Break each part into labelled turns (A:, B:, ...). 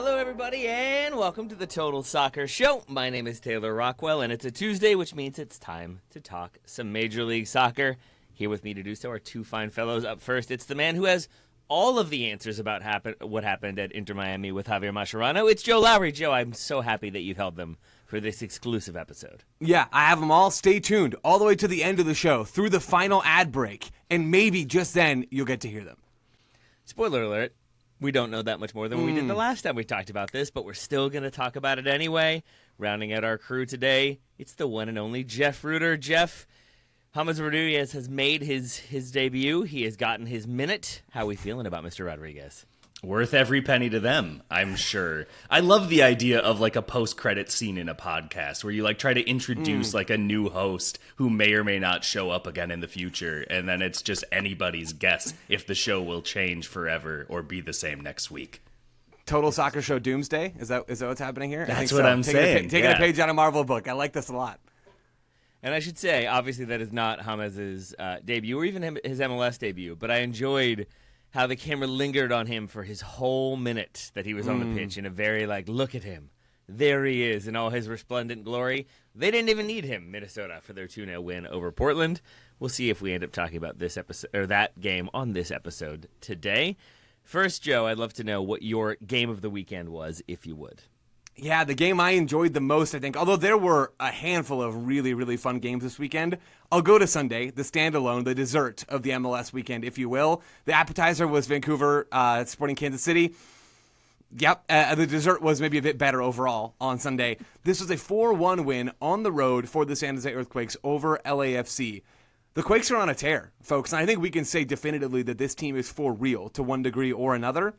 A: Hello, everybody, and welcome to the Total Soccer Show. My name is Taylor Rockwell, and it's a Tuesday, which means it's time to talk some Major League Soccer. Here with me to do so are two fine fellows. Up first, it's the man who has all of the answers about what happened at Inter Miami with Javier Mascherano. It's Joe Lowry. Joe, I'm so happy that you've held them for this exclusive episode.
B: Yeah, I have them all. Stay tuned all the way to the end of the show, through the final ad break, and maybe just then you'll get to hear them.
A: Spoiler alert. We don't know that much more than we did the last time we talked about this, but we're still going to talk about it anyway. Rounding out our crew today, it's the one and only Jeff Reuter. Jeff, James Rodriguez has made his debut. He has gotten his minute. How are we feeling about Mr. Rodriguez?
C: Worth every penny to them, I'm sure. I love the idea of like a post-credit scene in a podcast where you like try to introduce like a new host who may or may not show up again in the future, and then it's just anybody's guess if the show will change forever or be the same next week.
B: Total Soccer Show Doomsday? Is that what's happening here?
C: That's what I'm saying.
B: Taking a page out of Marvel book. I like this a lot.
A: And I should say, obviously, that is not James's debut or even his MLS debut, but I enjoyed how the camera lingered on him for his whole minute that he was on the pitch in a very, look at him. There he is in all his resplendent glory. They didn't even need him, Minnesota, for their 2-0 win over Portland. We'll see if we end up talking about this episode or that game on this episode today. First, Joe, I'd love to know what your game of the weekend was, if you would.
B: Yeah, the game I enjoyed the most, I think, although there were a handful of really, really fun games this weekend, I'll go to Sunday, the standalone, the dessert of the MLS weekend, if you will. The appetizer was Vancouver Sporting Kansas City. Yep, the dessert was maybe a bit better overall on Sunday. This was a 4-1 win on the road for the San Jose Earthquakes over LAFC. The Quakes are on a tear, folks, and I think we can say definitively that this team is for real to one degree or another.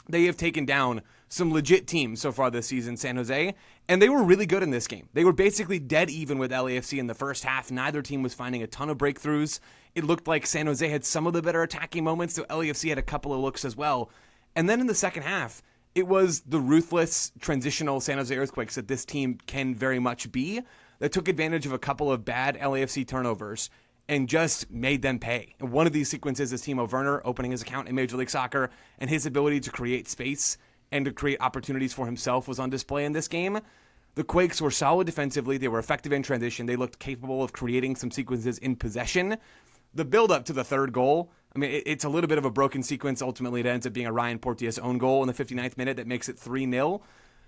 B: They have taken down some legit teams so far this season, San Jose, and they were really good in this game. They were basically dead even with LAFC in the first half. Neither team was finding a ton of breakthroughs. It looked like San Jose had some of the better attacking moments, so LAFC had a couple of looks as well. And then in the second half, it was the ruthless, transitional San Jose Earthquakes that this team can very much be that took advantage of a couple of bad LAFC turnovers and just made them pay. And one of these sequences is Timo Werner opening his account in Major League Soccer, and his ability to create space and to create opportunities for himself was on display in this game. The Quakes were solid defensively. They were effective in transition. They looked capable of creating some sequences in possession. The build-up to the third goal, I mean, it's a little bit of a broken sequence. Ultimately, it ends up being a Ryan Porteous own goal in the 59th minute that makes it 3-0.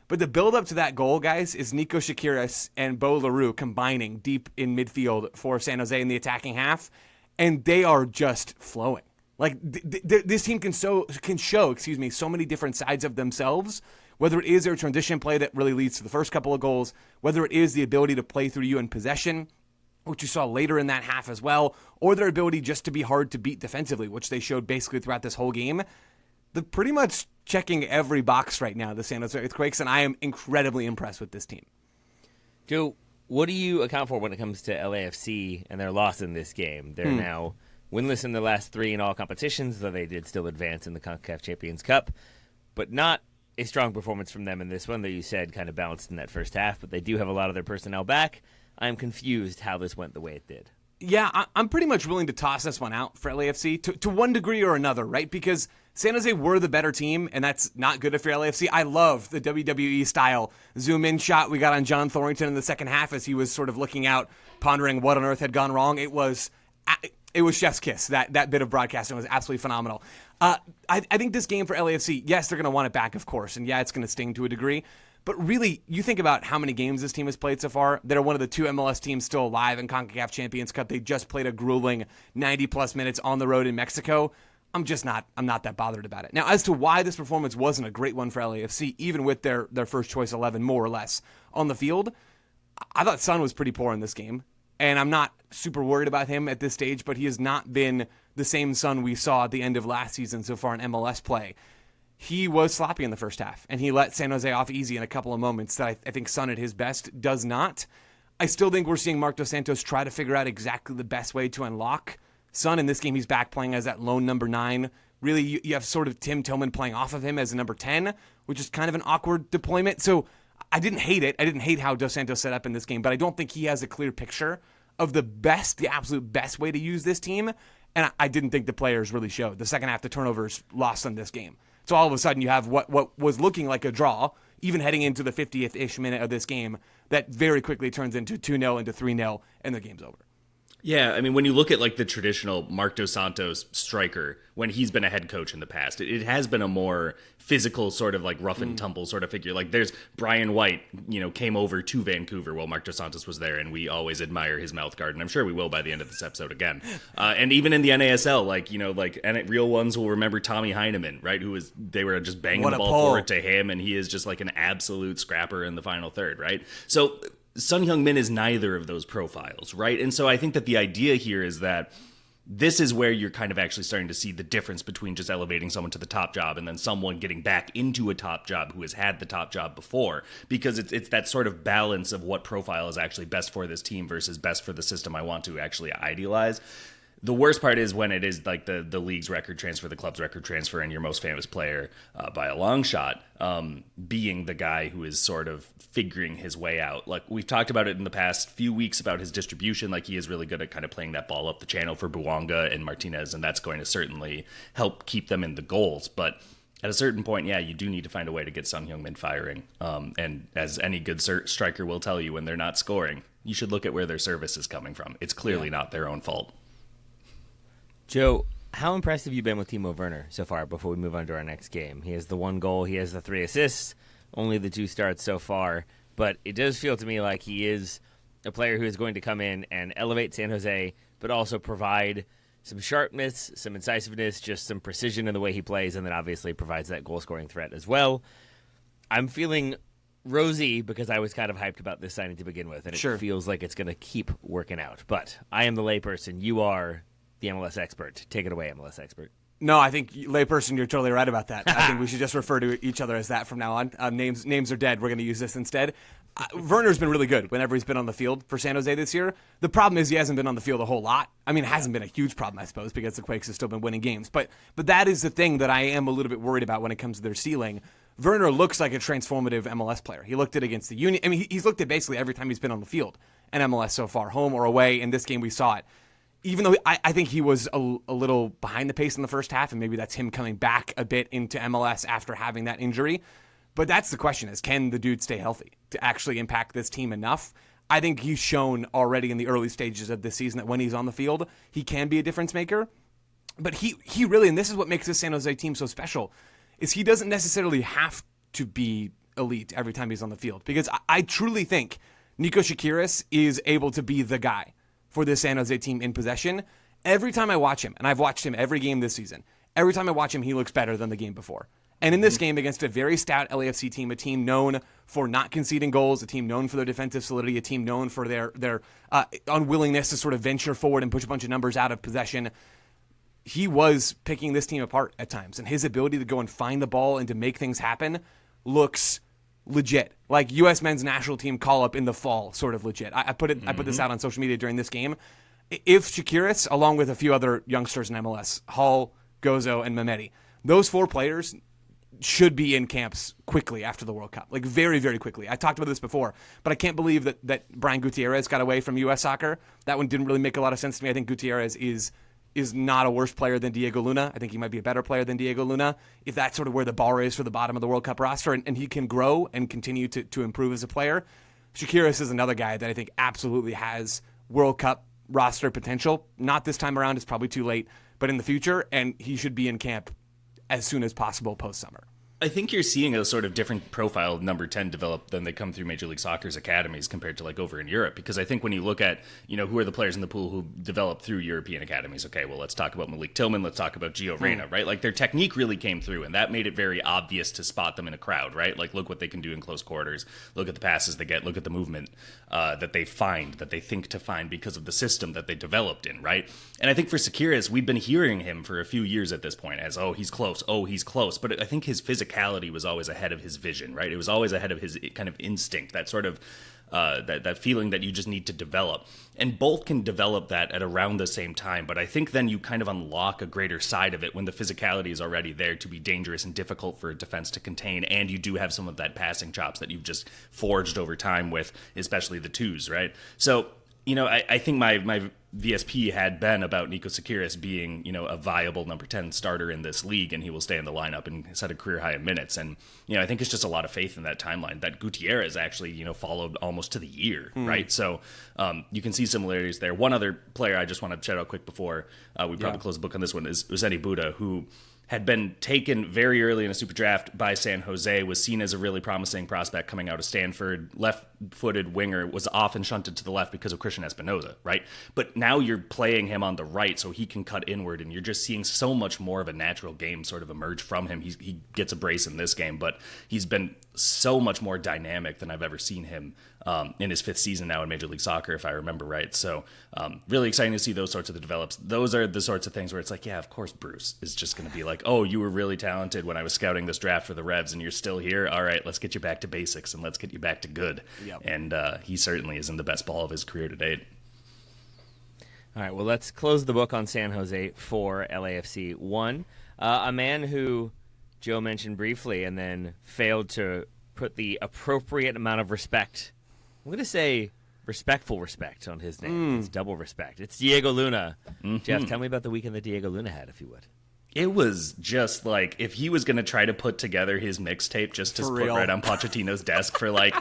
B: But the build-up to that goal, guys, is Nico Shakiris and Bo LaRue combining deep in midfield for San Jose in the attacking half, and they are just flowing. Like, this team can show so many different sides of themselves, whether it is their transition play that really leads to the first couple of goals, whether it is the ability to play through you in possession, which you saw later in that half as well, or their ability just to be hard to beat defensively, which they showed basically throughout this whole game. They're pretty much checking every box right now, the San Jose Earthquakes, and I am incredibly impressed with this team.
A: Joe, what do you account for when it comes to LAFC and their loss in this game? They're now winless in the last 3 in all competitions, though they did still advance in the CONCACAF Champions Cup, but not a strong performance from them in this one that you said kind of balanced in that first half, but they do have a lot of their personnel back. I'm confused how this went the way it did.
B: Yeah, I'm pretty much willing to toss this one out for LAFC to one degree or another, right? Because San Jose were the better team, and that's not good for LAFC. I love the WWE-style zoom-in shot we got on John Thorrington in the second half as he was sort of looking out, pondering what on earth had gone wrong. It was chef's kiss. That bit of broadcasting was absolutely phenomenal. I think this game for LAFC, yes, they're going to want it back, of course, and yeah, it's going to sting to a degree. But really, you think about how many games this team has played so far. They're one of the 2 MLS teams still alive in CONCACAF Champions Cup. They just played a grueling 90-plus minutes on the road in Mexico. I'm not that bothered about it. Now, as to why this performance wasn't a great one for LAFC, even with their first choice 11 more or less on the field, I thought Son was pretty poor in this game. And I'm not super worried about him at this stage, but he has not been the same Son we saw at the end of last season so far in MLS play. He was sloppy in the first half, and he let San Jose off easy in a couple of moments that I think Son at his best does not. I still think we're seeing Marc Dos Santos try to figure out exactly the best way to unlock Son. In this game, he's back playing as that lone number 9. Really, you have sort of Tim Tillman playing off of him as a number 10, which is kind of an awkward deployment. So I didn't hate it. I didn't hate how Dos Santos set up in this game, but I don't think he has a clear picture of the absolute best way to use this team, and I didn't think the players really showed. The second half, the turnovers lost them this game. So all of a sudden you have what was looking like a draw, even heading into the 50th-ish minute of this game, that very quickly turns into 2-0, into 3-0, and the game's over.
C: Yeah, I mean, when you look at like the traditional Marc Dos Santos striker, when he's been a head coach in the past, it has been a more physical sort of like rough and tumble sort of figure. Like there's Brian White, came over to Vancouver while Marc Dos Santos was there, and we always admire his mouth guard, and I'm sure we will by the end of this episode again. And even in the NASL, and real ones will remember Tommy Heineman, right? They were just banging the ball forward to him, and he is just like an absolute scrapper in the final third, right? So Son Heung-min is neither of those profiles, right? And so I think that the idea here is that this is where you're kind of actually starting to see the difference between just elevating someone to the top job and then someone getting back into a top job who has had the top job before, because it's that sort of balance of what profile is actually best for this team versus best for the system I want to actually idealize. The worst part is when it is like the league's record transfer, the club's record transfer, and your most famous player by a long shot being the guy who is sort of figuring his way out. Like we've talked about it in the past few weeks about his distribution. Like he is really good at kind of playing that ball up the channel for Bouanga and Martinez, and that's going to certainly help keep them in the goals. But at a certain point, yeah, you do need to find a way to get Son Heung-min firing. And as any good striker will tell you, when they're not scoring, you should look at where their service is coming from. It's clearly not their own fault.
A: Joe, how impressed have you been with Timo Werner so far before we move on to our next game? He has the 1 goal, he has the 3 assists, only the 2 starts so far, but it does feel to me like he is a player who is going to come in and elevate San Jose, but also provide some sharpness, some incisiveness, just some precision in the way he plays, and then obviously provides that goal-scoring threat as well. I'm feeling rosy because I was kind of hyped about this signing to begin with, and it feels like it's going to keep working out. But I am the layperson. You are the MLS expert. Take it away, MLS expert.
B: No, I think layperson, you're totally right about that. I think we should just refer to each other as that from now on. Names are dead. We're going to use this instead. Werner's been really good whenever he's been on the field for San Jose this year. The problem is he hasn't been on the field a whole lot. I mean, it hasn't been a huge problem, I suppose, because the Quakes have still been winning games. But that is the thing that I am a little bit worried about when it comes to their ceiling. Werner looks like a transformative MLS player. He looked at against the Union. I mean, he's looked at basically every time he's been on the field in MLS so far, home or away. In this game, we saw it. Even though I think he was a little behind the pace in the first half, and maybe that's him coming back a bit into MLS after having that injury. But that's the question, is can the dude stay healthy to actually impact this team enough? I think he's shown already in the early stages of this season that when he's on the field, he can be a difference maker. But he really, and this is what makes this San Jose team so special, is he doesn't necessarily have to be elite every time he's on the field. Because I truly think Nico Shakiris is able to be the guy for this San Jose team in possession. Every time I watch him, and I've watched him every game this season, every time I watch him, he looks better than the game before. And in this game against a very stout LAFC team, a team known for not conceding goals, a team known for their defensive solidity, a team known for their unwillingness to sort of venture forward and push a bunch of numbers out of possession, he was picking this team apart at times. And his ability to go and find the ball and to make things happen looks legit, like U.S. men's national team call-up in the fall, sort of legit. I put this out on social media during this game. If Shakiris, along with a few other youngsters in MLS, Hall, Gozo, and Mehmeti, those 4 players should be in camps quickly after the World Cup, like very, very quickly. I talked about this before, but I can't believe that Brian Gutierrez got away from U.S. soccer. That one didn't really make a lot of sense to me. I think Gutierrez is not a worse player than Diego Luna. I think he might be a better player than Diego Luna, if that's sort of where the bar is for the bottom of the World Cup roster, and he can grow and continue to improve as a player. Shakiris is another guy that I think absolutely has World Cup roster potential. Not this time around, it's probably too late, but in the future, and he should be in camp as soon as possible post-summer.
C: I think you're seeing a sort of different profile of number 10 develop than they come through Major League Soccer's academies compared to like over in Europe. Because I think when you look at, who are the players in the pool who develop through European academies, okay, well, let's talk about Malik Tillman, let's talk about Gio Reyna, right? Like their technique really came through, and that made it very obvious to spot them in a crowd, right? Like look what they can do in close quarters, look at the passes they get, look at the movement that they find, that they think to find because of the system that they developed in, right? And I think for Shakiris, we've been hearing him for a few years at this point as, oh, he's close. But I think his physicality was always ahead of his vision, right? It was always ahead of his kind of instinct, that sort of that feeling that you just need to develop. And both can develop that at around the same time. But I think then you kind of unlock a greater side of it when the physicality is already there to be dangerous and difficult for a defense to contain. And you do have some of that passing chops that you've just forged over time with, especially the twos, right? So I think my VSP had been about Nico Sakiris being, a viable number 10 starter in this league, and he will stay in the lineup and set a career high in minutes. And, I think it's just a lot of faith in that timeline that Gutierrez actually, followed almost to the year, right? So you can see similarities there. One other player I just want to shout out quick before we probably close the book on this one is Useni Buddha, who had been taken very early in a super draft by San Jose, was seen as a really promising prospect coming out of Stanford, left-footed winger, was often shunted to the left because of Christian Espinoza, right? But now you're playing him on the right so he can cut inward, and you're just seeing so much more of a natural game sort of emerge from him. He gets a brace in this game, but he's been so much more dynamic than I've ever seen him in his 5th season now in Major League Soccer, if I remember right. So really exciting to see those sorts of develops. Those are the sorts of things where it's like, yeah, of course Bruce is just going to be like, oh, you were really talented when I was scouting this draft for the Revs and you're still here. All right, let's get you back to basics and let's get you back to good. Yep. And he certainly is in the best ball of his career to date.
A: All right, well, let's close the book on San Jose 4, LAFC 1. A man who Joe mentioned briefly and then failed to put the appropriate amount of respect. I'm going to say respectful respect on his name. It's double respect. It's Diego Luna. Mm-hmm. Jeff, tell me about the weekend that Diego Luna had, if you would.
C: It was just like if he was going to try to put together his mixtape just to put right on Pochettino's desk for like,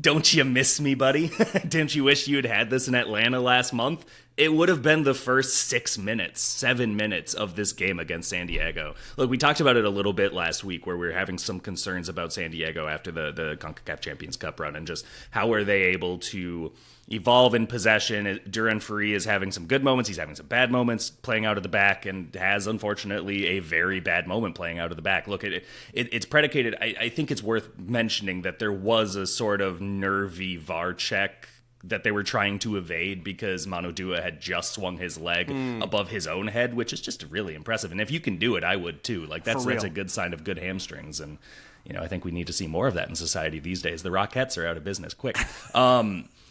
C: don't you miss me, buddy? Didn't you wish you had this in Atlanta last month? It would have been the first 7 minutes of this game against San Diego. Look, we talked about it a little bit last week where we were having some concerns about San Diego after the CONCACAF Champions Cup run and just how are they able to evolve in possession. Duran Ferri is having some good moments. He's having some bad moments playing out of the back and has, unfortunately, a very bad moment playing out of the back. Look, it's predicated. I think it's worth mentioning that there was a sort of nervy VAR check that they were trying to evade because Manu Dua had just swung his leg above his own head, which is just really impressive. And if you can do it, I would too. Like that's a good sign of good hamstrings. And, I think we need to see more of that in society these days. The Rockettes are out of business quick.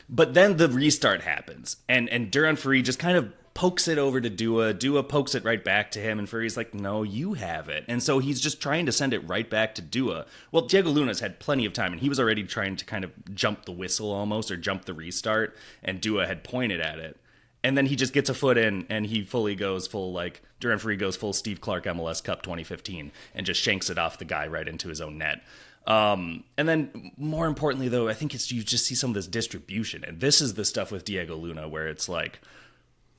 C: But then the restart happens, and Duran Ferri just kind of pokes it over to Dua. Dua pokes it right back to him, and Ferri's like, no, you have it. And so he's just trying to send it right back to Dua. Well, Diego Luna's had plenty of time, and he was already trying to kind of jump the whistle almost, or jump the restart, and Dua had pointed at it. And then he just gets a foot in, and he fully goes full, like, Duran Ferri goes full Steve Clark MLS Cup 2015, and just shanks it off the guy right into his own net. And then more importantly, though, I think you just see some of this distribution. And this is the stuff with Diego Luna where it's like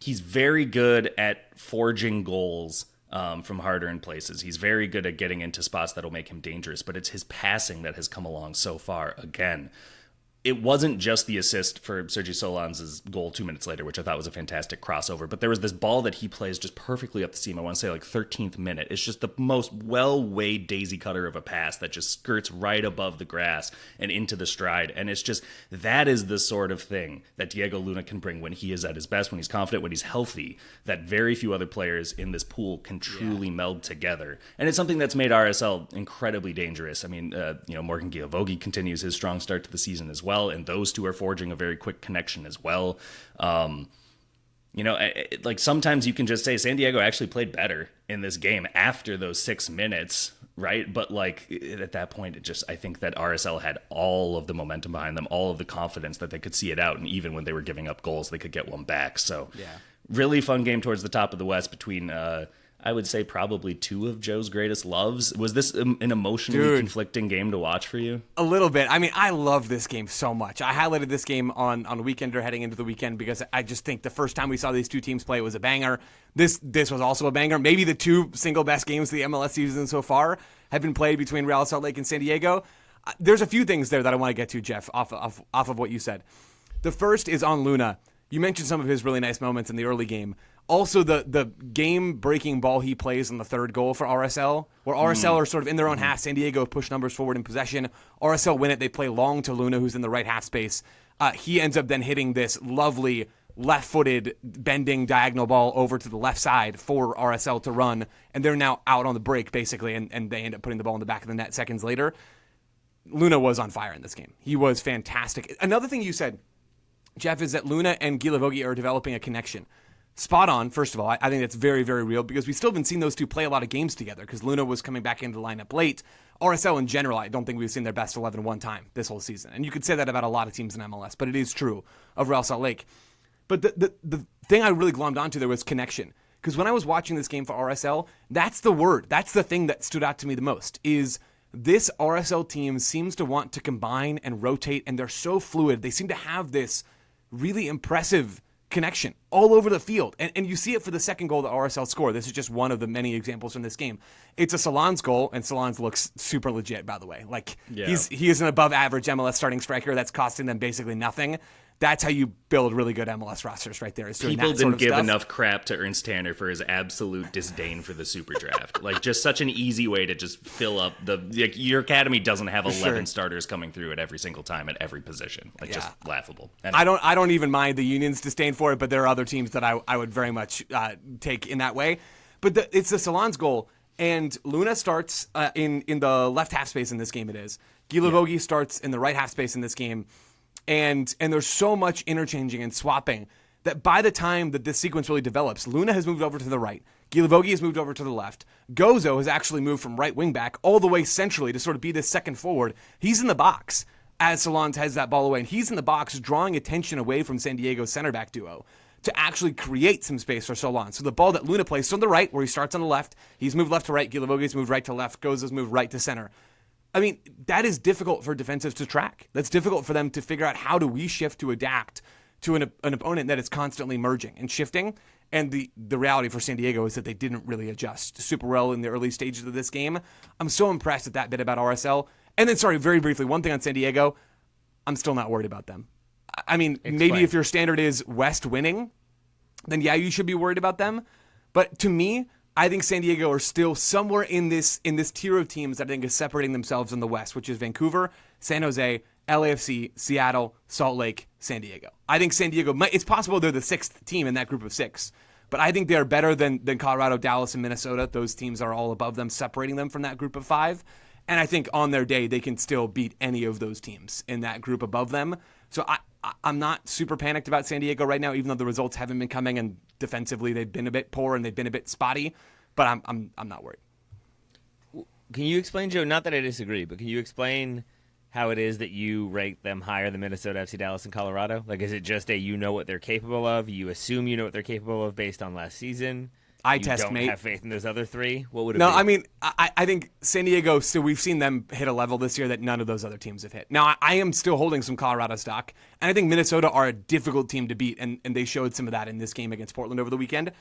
C: he's very good at forging goals from hard-earned places. He's very good at getting into spots that'll make him dangerous. But it's his passing that has come along so far. Again, it wasn't just the assist for Sergi Solans' goal 2 minutes later, which I thought was a fantastic crossover, but there was this ball that he plays just perfectly up the seam. I want to say like 13th minute. It's just the most well-weighed daisy cutter of a pass that just skirts right above the grass and into the stride. And it's just, that is the sort of thing that Diego Luna can bring when he is at his best, when he's confident, when he's healthy, that very few other players in this pool can truly meld together. And it's something that's made RSL incredibly dangerous. I mean, Morgan Guilavogi continues his strong start to the season as well, and those two are forging a very quick connection as well. Like sometimes you can just say San Diego actually played better in this game after those 6 minutes, right? But like at that point, I think that RSL had all of the momentum behind them, all of the confidence that they could see it out, and even when they were giving up goals, they could get one back. So really fun game towards the top of the West between I would say probably two of Joe's greatest loves. Was this an emotionally conflicting game to watch for you?
B: A little bit. I mean, I love this game so much. I highlighted this game on Weekender heading into the weekend because I just think the first time we saw these two teams play, it was a banger. This was also a banger. Maybe the two single best games of the MLS season so far have been played between Real Salt Lake and San Diego. There's a few things there that I want to get to, Jeff, off of what you said. The first is on Luna. You mentioned some of his really nice moments in the early game. Also, the game-breaking ball he plays on the third goal for RSL, where RSL are sort of in their own half. San Diego push numbers forward in possession. RSL win it. They play long to Luna, who's in the right half space. He ends up then hitting this lovely left-footed bending diagonal ball over to the left side for RSL to run, and they're now out on the break, basically, and they end up putting the ball in the back of the net seconds later. Luna was on fire in this game. He was fantastic. Another thing you said, Jeff, is that Luna and Guilavogi are developing a connection. Spot on, first of all. I think that's very, very real because we've still been seeing those two play a lot of games together because Luna was coming back into the lineup late. RSL in general, I don't think we've seen their best 11 one time this whole season. And you could say that about a lot of teams in MLS, but it is true of Real Salt Lake. But the thing I really glommed onto there was connection. Because when I was watching this game for RSL, that's the word. That's the thing that stood out to me the most, is this RSL team seems to want to combine and rotate, and they're so fluid. They seem to have this really impressive connection all over the field. And you see it for the second goal that RSL scored. This is just one of the many examples from this game. It's a Salons goal, and Salons looks super legit, by the way. Like, he is an above-average MLS starting striker that's costing them basically nothing. That's how you build really good MLS rosters right there. Is doing
C: People
B: that sort
C: didn't
B: of
C: give
B: stuff.
C: enough crap to Ernst Tanner for his absolute disdain for the super draft. Like, just such an easy way to just fill up your academy doesn't have 11 starters coming through at every single time at every position. Like, just laughable. And
B: I don't even mind the Union's disdain for it, but there are other teams that I would very much take in that way. But it's the Salons goal, and Luna starts in the left half space in this game. It is Guilavogui starts in the right half space in this game. And there's so much interchanging and swapping that by the time that this sequence really develops, Luna has moved over to the right. Guilavogui has moved over to the left. Gozo has actually moved from right wing back all the way centrally to sort of be this second forward. He's in the box as Salons has that ball away. And he's in the box drawing attention away from San Diego's center back duo to actually create some space for Salons. So the ball that Luna plays from the right, where he starts on the left, he's moved left to right. Guilavogui's moved right to left. Gozo's moved right to center. I mean, that is difficult for defensives to track. That's difficult for them to figure out how do we shift to adapt to an opponent that is constantly merging and shifting. And the reality for San Diego is that they didn't really adjust super well in the early stages of this game. I'm so impressed at that bit about RSL. And then, sorry, very briefly, one thing on San Diego, I'm still not worried about them. I mean, maybe if your standard is West winning, then yeah, you should be worried about them. But to me, I think San Diego are still somewhere in this tier of teams that I think is separating themselves in the West, which is Vancouver, San Jose, LAFC, Seattle, Salt Lake, San Diego. I think San Diego, it's possible they're the sixth team in that group of six, but I think they are better than Colorado, Dallas, and Minnesota. Those teams are all above them, separating them from that group of five. And I think on their day, they can still beat any of those teams in that group above them. So I'm not super panicked about San Diego right now, even though the results haven't been coming, and defensively they've been a bit poor and they've been a bit spotty. But I'm not worried.
A: Can you explain, Joe? Not that I disagree, but can you explain how it is that you rank them higher than Minnesota, FC Dallas, and Colorado? Like, is it just you know what they're capable of? You assume you know what they're capable of based on last season? You don't have faith in those other three? What would it be?
B: No, I mean, I think San Diego, so we've seen them hit a level this year that none of those other teams have hit. Now, I am still holding some Colorado stock, and I think Minnesota are a difficult team to beat, and they showed some of that in this game against Portland over the weekend.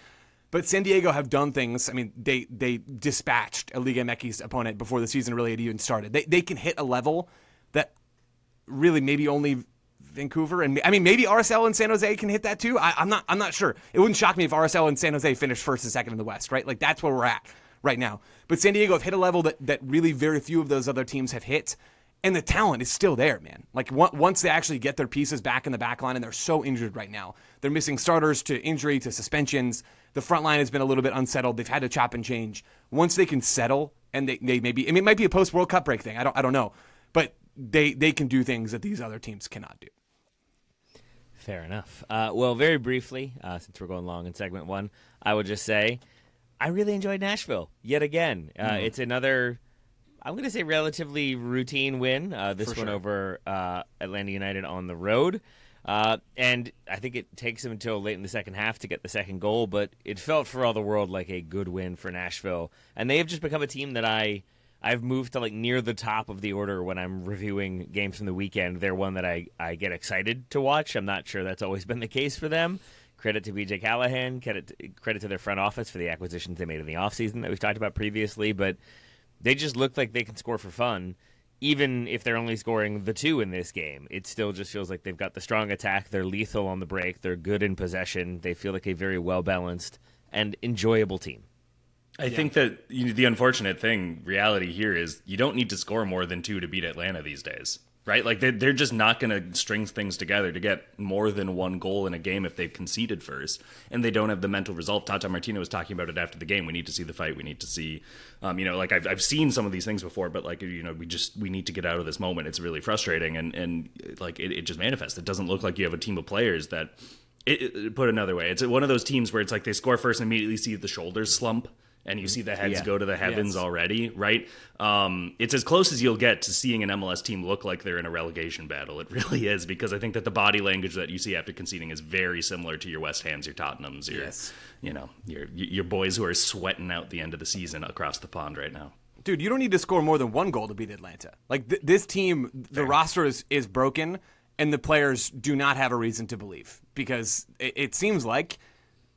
B: But San Diego have done things. I mean, they dispatched a Liga MX opponent before the season really had even started. They can hit a level that really maybe only Vancouver and maybe RSL and San Jose can hit that too. I'm not sure. It wouldn't shock me if RSL and San Jose finished first and second in the West, right? Like, that's where we're at right now. But San Diego have hit a level that really very few of those other teams have hit. And the talent is still there, man. Like, once they actually get their pieces back in the back line, and they're so injured right now. They're missing starters to injury to suspensions. The front line has been a little bit unsettled. They've had to chop and change. Once they can settle, and they maybe, it might be a post-World Cup break thing. I don't know. But they can do things that these other teams cannot do.
A: Fair enough. Well, very briefly, since we're going long in segment one, I would just say I really enjoyed Nashville yet again. It's another, I'm going to say, relatively routine win. This one over Atlanta United on the road. And I think it takes them until late in the second half to get the second goal, but it felt for all the world like a good win for Nashville. And they have just become a team that I've moved to near the top of the order when I'm reviewing games from the weekend. They're one that I get excited to watch. I'm not sure that's always been the case for them. Credit to BJ Callahan, credit to their front office for the acquisitions they made in the offseason that we've talked about previously, but they just look like they can score for fun. Even if they're only scoring the two in this game, it still just feels like they've got the strong attack. They're lethal on the break. They're good in possession. They feel like a very well-balanced and enjoyable team.
C: I think that the unfortunate reality here is you don't need to score more than two to beat Atlanta these days, right? Like, they're just not going to string things together to get more than one goal in a game if they've conceded first, and they don't have the mental resolve. Tata Martino was talking about it after the game. We need to see the fight. We need to see, I've seen some of these things before, but we need to get out of this moment. It's really frustrating, and it just manifests. It doesn't look like you have a team of players that, put another way, it's one of those teams where it's like they score first and immediately see the shoulders slump. and you see the heads
A: Yeah.
C: go to the heavens
B: Yes.
C: already, right? It's as close as you'll get to seeing an MLS team look like they're in a relegation battle. It really is, because I think that the body language that you see after conceding is very similar to your West Hams, your Tottenhams, your boys who are sweating out the end of the season across the pond right now.
B: Dude, you don't need to score more than one goal to beat Atlanta. Like, this team, the roster is broken, and the players do not have a reason to believe, because it seems like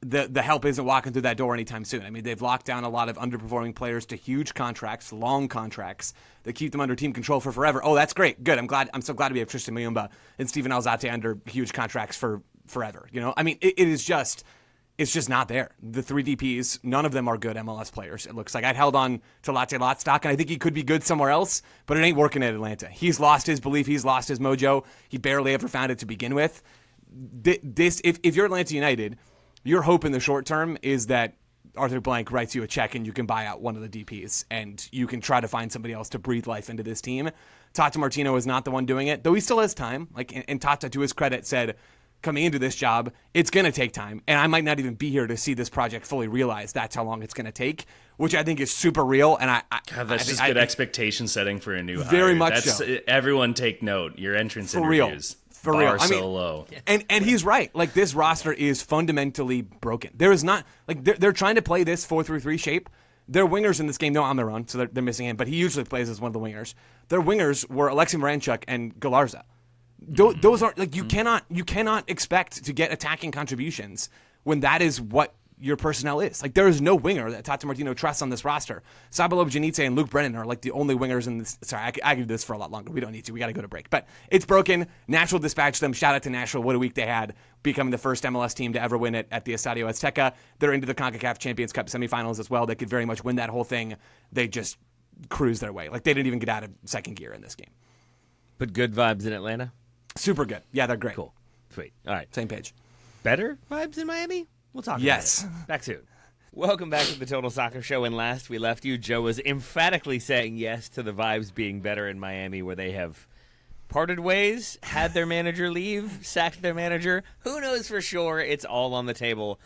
B: the help isn't walking through that door anytime soon. I mean, they've locked down a lot of underperforming players to huge contracts, long contracts that keep them under team control for forever. Oh, that's great. Good. I'm so glad we have Tristan Muyumba and Steven Alzate under huge contracts for forever. You know, I mean, it's just not there. The 3 DPs, none of them are good MLS players. It looks like I'd held on to Latte Lotstock, and I think he could be good somewhere else, but it ain't working at Atlanta. He's lost his belief. He's lost his mojo. He barely ever found it to begin with. If you're Atlanta United, your hope in the short term is that Arthur Blank writes you a check and you can buy out one of the DPs and you can try to find somebody else to breathe life into this team. Tata Martino is not the one doing it, though he still has time. And Tata, to his credit, said, coming into this job, it's going to take time, and I might not even be here to see this project fully realized. That's how long it's going to take, which I think is super real. And
C: That's just good expectation setting for a new hire.
B: Very much so.
C: Everyone take note. Your entrance
B: For real.
C: interviews.
B: For
C: bar
B: real. I
C: so
B: mean,
C: low.
B: And he's right. Like, this roster is fundamentally broken. There is not, like, they're trying to play this 4-3-3 shape. Their wingers in this game, no Almiron, so they're missing him, but he usually plays as one of the wingers. Their wingers were Alexei Moranchuk and Galarza. Those are, like, you cannot expect to get attacking contributions when that is what your personnel is. Like, there is no winger that Tata Martino trusts on this roster. Sabalo Janitze and Luke Brennan are like the only wingers in this. Sorry, I could do this for a lot longer. We don't need to. We got to go to break. But it's broken. Nashville dispatched them. Shout out to Nashville. What a week they had, becoming the first MLS team to ever win it at the Estadio Azteca. They're into the CONCACAF Champions Cup semifinals as well. They could very much win that whole thing. They just cruise their way. Like, they didn't even get out of second gear in this game.
A: But good vibes in Atlanta?
B: Super good. Yeah, they're great.
A: Cool. Sweet. All right.
B: Same page.
A: Better vibes in Miami? We'll talk
B: Yes.
A: about it. Back soon. Welcome back to the Total Soccer Show. And last we left you, Joe was emphatically saying yes to the vibes being better in Miami, where they have parted ways, had their manager leave, sacked their manager. Who knows for sure? It's all on the table.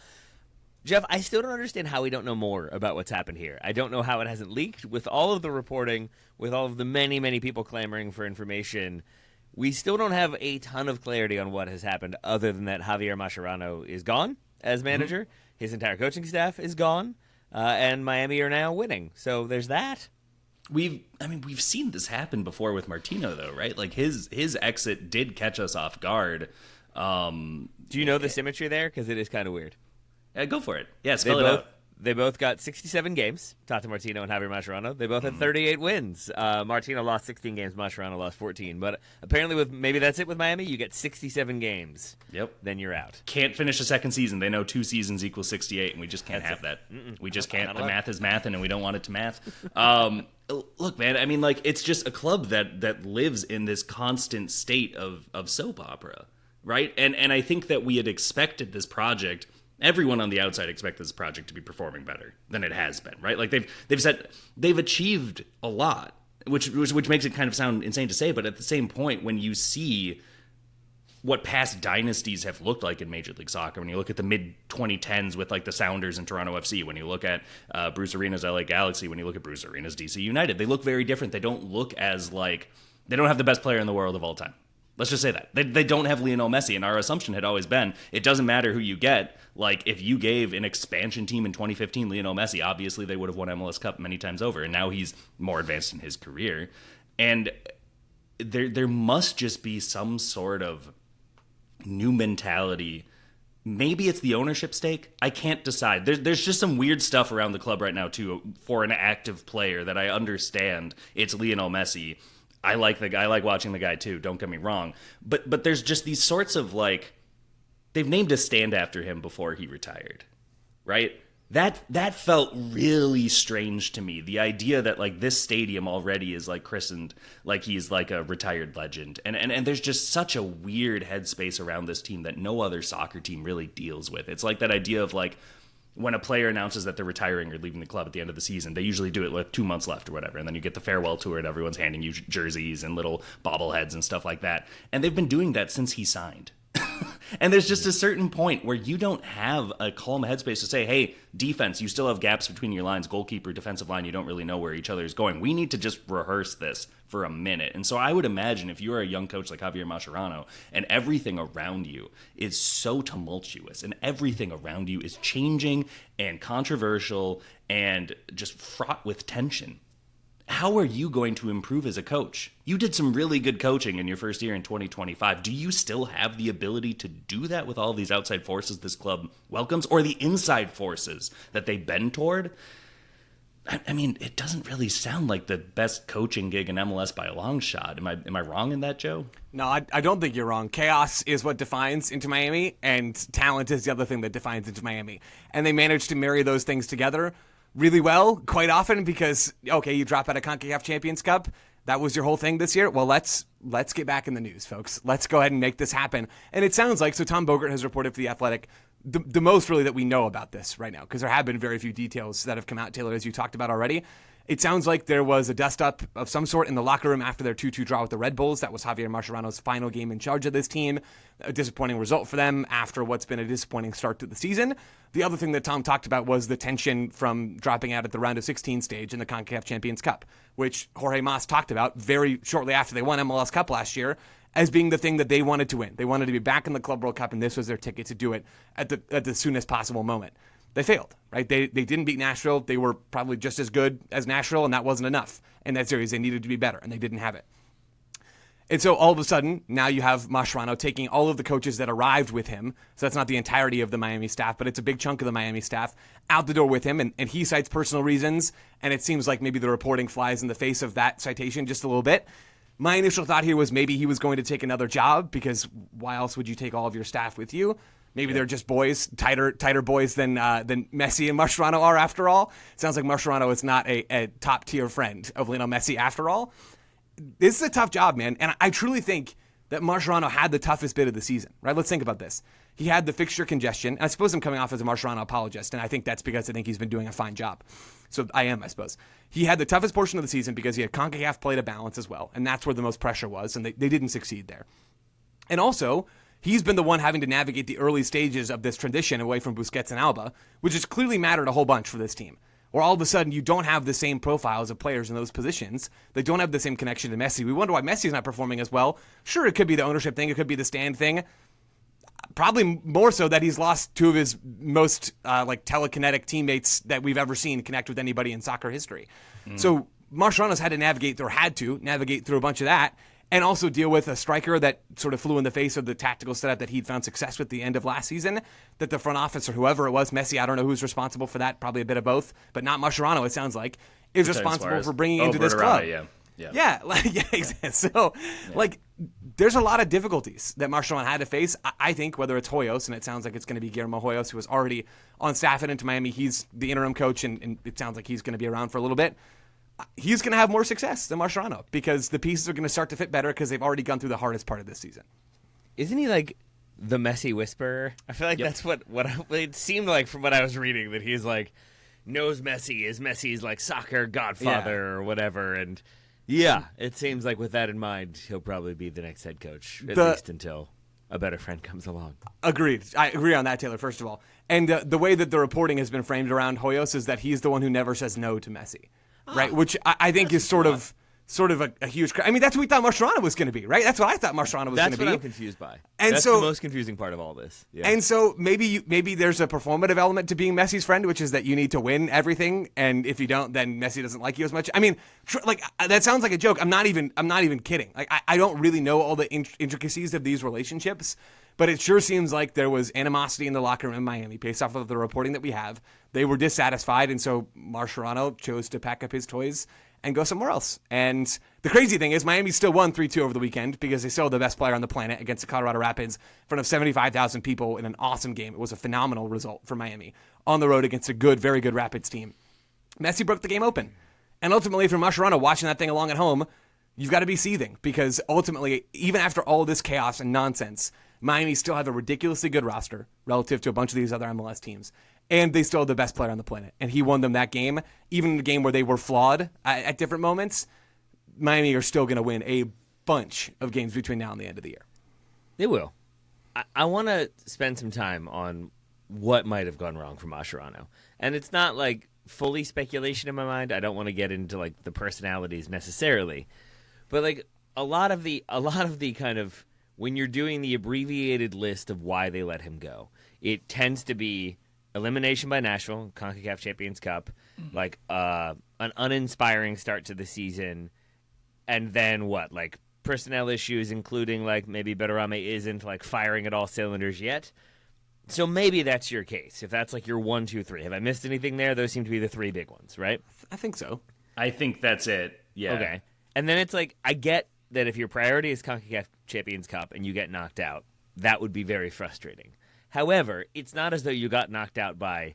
A: Jeff, I still don't understand how we don't know more about what's happened here. I don't know how it hasn't leaked. With all of the reporting, with all of the many, many people clamoring for information, we still don't have a ton of clarity on what has happened, other than that Javier Mascherano is gone as manager. Mm-hmm. His entire coaching staff is gone, and Miami are now winning. So there's that.
C: We've seen this happen before with Martino, though, right? Like, his exit did catch us off guard.
A: Do you know the symmetry there? Because it is kind of weird.
C: Go for it. Yeah, spell it out.
A: They both got 67 games, Tata Martino and Javier Mascherano. They both had 38 wins. Martino lost 16 games, Mascherano lost 14. But apparently, maybe that's it with Miami. You get 67 games.
C: Yep.
A: Then you're out.
C: Can't finish a second season. They know 2 seasons equals 68, and we just can't have that. We just can't. The math is mathing, and we don't want it to math. Look, man, I mean, like, it's just a club that lives in this constant state of soap opera, right? And I think that we had expected this project. Everyone on the outside expected this project to be performing better than it has been, right? Like, they've achieved a lot, which makes it kind of sound insane to say, but at the same point, when you see what past dynasties have looked like in Major League Soccer, when you look at the mid-2010s with, like, the Sounders and Toronto FC, when you look at Bruce Arena's LA Galaxy, when you look at Bruce Arena's DC United, they look very different. They don't look as, like, they don't have the best player in the world of all time. Let's just say that. They don't have Lionel Messi, and our assumption had always been, it doesn't matter who you get. Like, if you gave an expansion team in 2015 Lionel Messi, obviously they would have won MLS Cup many times over, and now he's more advanced in his career. And there must just be some sort of new mentality. Maybe it's the ownership stake. I can't decide. There's just some weird stuff around the club right now, too, for an active player that I understand it's Lionel Messi. I like the guy. I like watching the guy too. Don't get me wrong, but there's just these sorts of, like, they've named a stand after him before he retired, right? That felt really strange to me. The idea that, like, this stadium already is, like, christened like he's like a retired legend, and there's just such a weird headspace around this team that no other soccer team really deals with. It's like that idea of, like, when a player announces that they're retiring or leaving the club at the end of the season, they usually do it with 2 months left or whatever, and then you get the farewell tour and everyone's handing you jerseys and little bobbleheads and stuff like that. And they've been doing that since he signed. And there's just a certain point where you don't have a calm headspace to say, hey, defense, you still have gaps between your lines, goalkeeper, defensive line, you don't really know where each other is going. We need to just rehearse this for a minute. And so I would imagine if you're a young coach like Javier Mascherano and everything around you is so tumultuous and everything around you is changing and controversial and just fraught with tension, how are you going to improve as a coach? You did some really good coaching in your first year in 2025. Do you still have the ability to do that with all these outside forces this club welcomes, or the inside forces that they bend toward? I mean, it doesn't really sound like the best coaching gig in MLS by a long shot. Am I wrong in that, Joe?
B: No, I don't think you're wrong. Chaos is what defines Inter Miami, and talent is the other thing that defines Inter Miami. And they managed to marry those things together really well, quite often, because, okay, you drop out of CONCACAF Champions Cup. That was your whole thing this year. Well, let's get back in the news, folks. Let's go ahead and make this happen. And it sounds like, so Tom Bogert has reported for The Athletic, the most really that we know about this right now, because there have been very few details that have come out, Taylor, as you talked about already. It sounds like there was a dust-up of some sort in the locker room after their 2-2 draw with the Red Bulls. That was Javier Mascherano's final game in charge of this team. A disappointing result for them after what's been a disappointing start to the season. The other thing that Tom talked about was the tension from dropping out at the round of 16 stage in the CONCACAF Champions Cup, which Jorge Mas talked about very shortly after they won MLS Cup last year as being the thing that they wanted to win. They wanted to be back in the Club World Cup, and this was their ticket to do it at the soonest possible moment. They failed, right? They didn't beat Nashville. They were probably just as good as Nashville, and that wasn't enough in that series. They needed to be better, and they didn't have it. And so all of a sudden, now you have Mascherano taking all of the coaches that arrived with him, so that's not the entirety of the Miami staff, but it's a big chunk of the Miami staff, out the door with him, and he cites personal reasons, and it seems like maybe the reporting flies in the face of that citation just a little bit. My initial thought here was maybe he was going to take another job, because why else would you take all of your staff with you? Maybe they're just boys, tighter boys than Messi and Mascherano are, after all. It sounds like Mascherano is not a top-tier friend of Lionel Messi, after all. This is a tough job, man, and I truly think that Mascherano had the toughest bit of the season, right? Let's think about this. He had the fixture congestion, and I suppose I'm coming off as a Mascherano apologist, and I think that's because I think he's been doing a fine job. So I suppose. He had the toughest portion of the season because he had CONCACAF play to balance as well, and that's where the most pressure was, and they didn't succeed there. And also, he's been the one having to navigate the early stages of this transition away from Busquets and Alba, which has clearly mattered a whole bunch for this team. Or all of a sudden, you don't have the same profiles of players in those positions. They don't have the same connection to Messi. We wonder why Messi's not performing as well. Sure, it could be the ownership thing. It could be the stand thing. Probably more so that he's lost two of his most telekinetic teammates that we've ever seen connect with anybody in soccer history. So Mascherano's had to navigate through a bunch of that, and also deal with a striker that sort of flew in the face of the tactical setup that he'd found success with the end of last season, that the front office or whoever it was, Messi, I don't know who's responsible for that, probably a bit of both, but not Mascherano, it sounds like, is responsible for bringing into this club. Yeah, exactly. So, there's a lot of difficulties that Mascherano had to face. I think whether it's Hoyos, and it sounds like it's going to be Guillermo Hoyos, who was already on staff at Inter Miami. He's the interim coach, and it sounds like he's going to be around for a little bit. He's going to have more success than Mascherano because the pieces are going to start to fit better because they've already gone through the hardest part of this season.
A: Isn't he like the Messi whisperer? I feel like that's what it seemed like from what I was reading, that he's like knows Messi, is Messi's like soccer godfather or whatever. And yeah, it seems like with that in mind, he'll probably be the next head coach, at least until a better friend comes along.
B: Agreed. I agree on that, Taylor, first of all. And the way that the reporting has been framed around Hoyos is that he's the one who never says no to Messi. Right, which I think is sort of a huge. I mean, that's what we thought Mascherano was going to be, right? That's what I thought Mascherano was going to be.
A: That's what I'm confused by.
B: And
A: that's
B: so,
A: the most confusing part of all this. Yeah.
B: And so maybe there's a performative element to being Messi's friend, which is that you need to win everything, and if you don't, then Messi doesn't like you as much. I mean, that sounds like a joke. I'm not even kidding. Like I don't really know all the intricacies of these relationships. But it sure seems like there was animosity in the locker room in Miami based off of the reporting that we have. They were dissatisfied, and so Mascherano chose to pack up his toys and go somewhere else. And the crazy thing is Miami still won 3-2 over the weekend because they still had the best player on the planet against the Colorado Rapids in front of 75,000 people in an awesome game. It was a phenomenal result for Miami on the road against a good, very good Rapids team. Messi broke the game open. And ultimately, for Mascherano watching that thing along at home, you've got to be seething because ultimately, even after all this chaos and nonsense, Miami still have a ridiculously good roster relative to a bunch of these other MLS teams. And they still have the best player on the planet. And he won them that game. Even in a game where they were flawed at different moments, Miami are still going to win a bunch of games between now and the end of the year.
A: They will. I want to spend some time on what might have gone wrong for Mascherano. And it's not like fully speculation in my mind. I don't want to get into like the personalities necessarily. But like a lot of the kind of when you're doing the abbreviated list of why they let him go, it tends to be elimination by Nashville, CONCACAF Champions Cup, like an uninspiring start to the season, and then what? Like personnel issues, including like maybe Berterame isn't like firing at all cylinders yet. So maybe that's your case. If that's like your 1, 2, 3. Have I missed anything there? Those seem to be the 3 big ones, right?
B: I think so.
C: I think that's it. Yeah.
A: Okay. And then it's like, I get that if your priority is CONCACAF Champions Cup and you get knocked out, that would be very frustrating. However, it's not as though you got knocked out by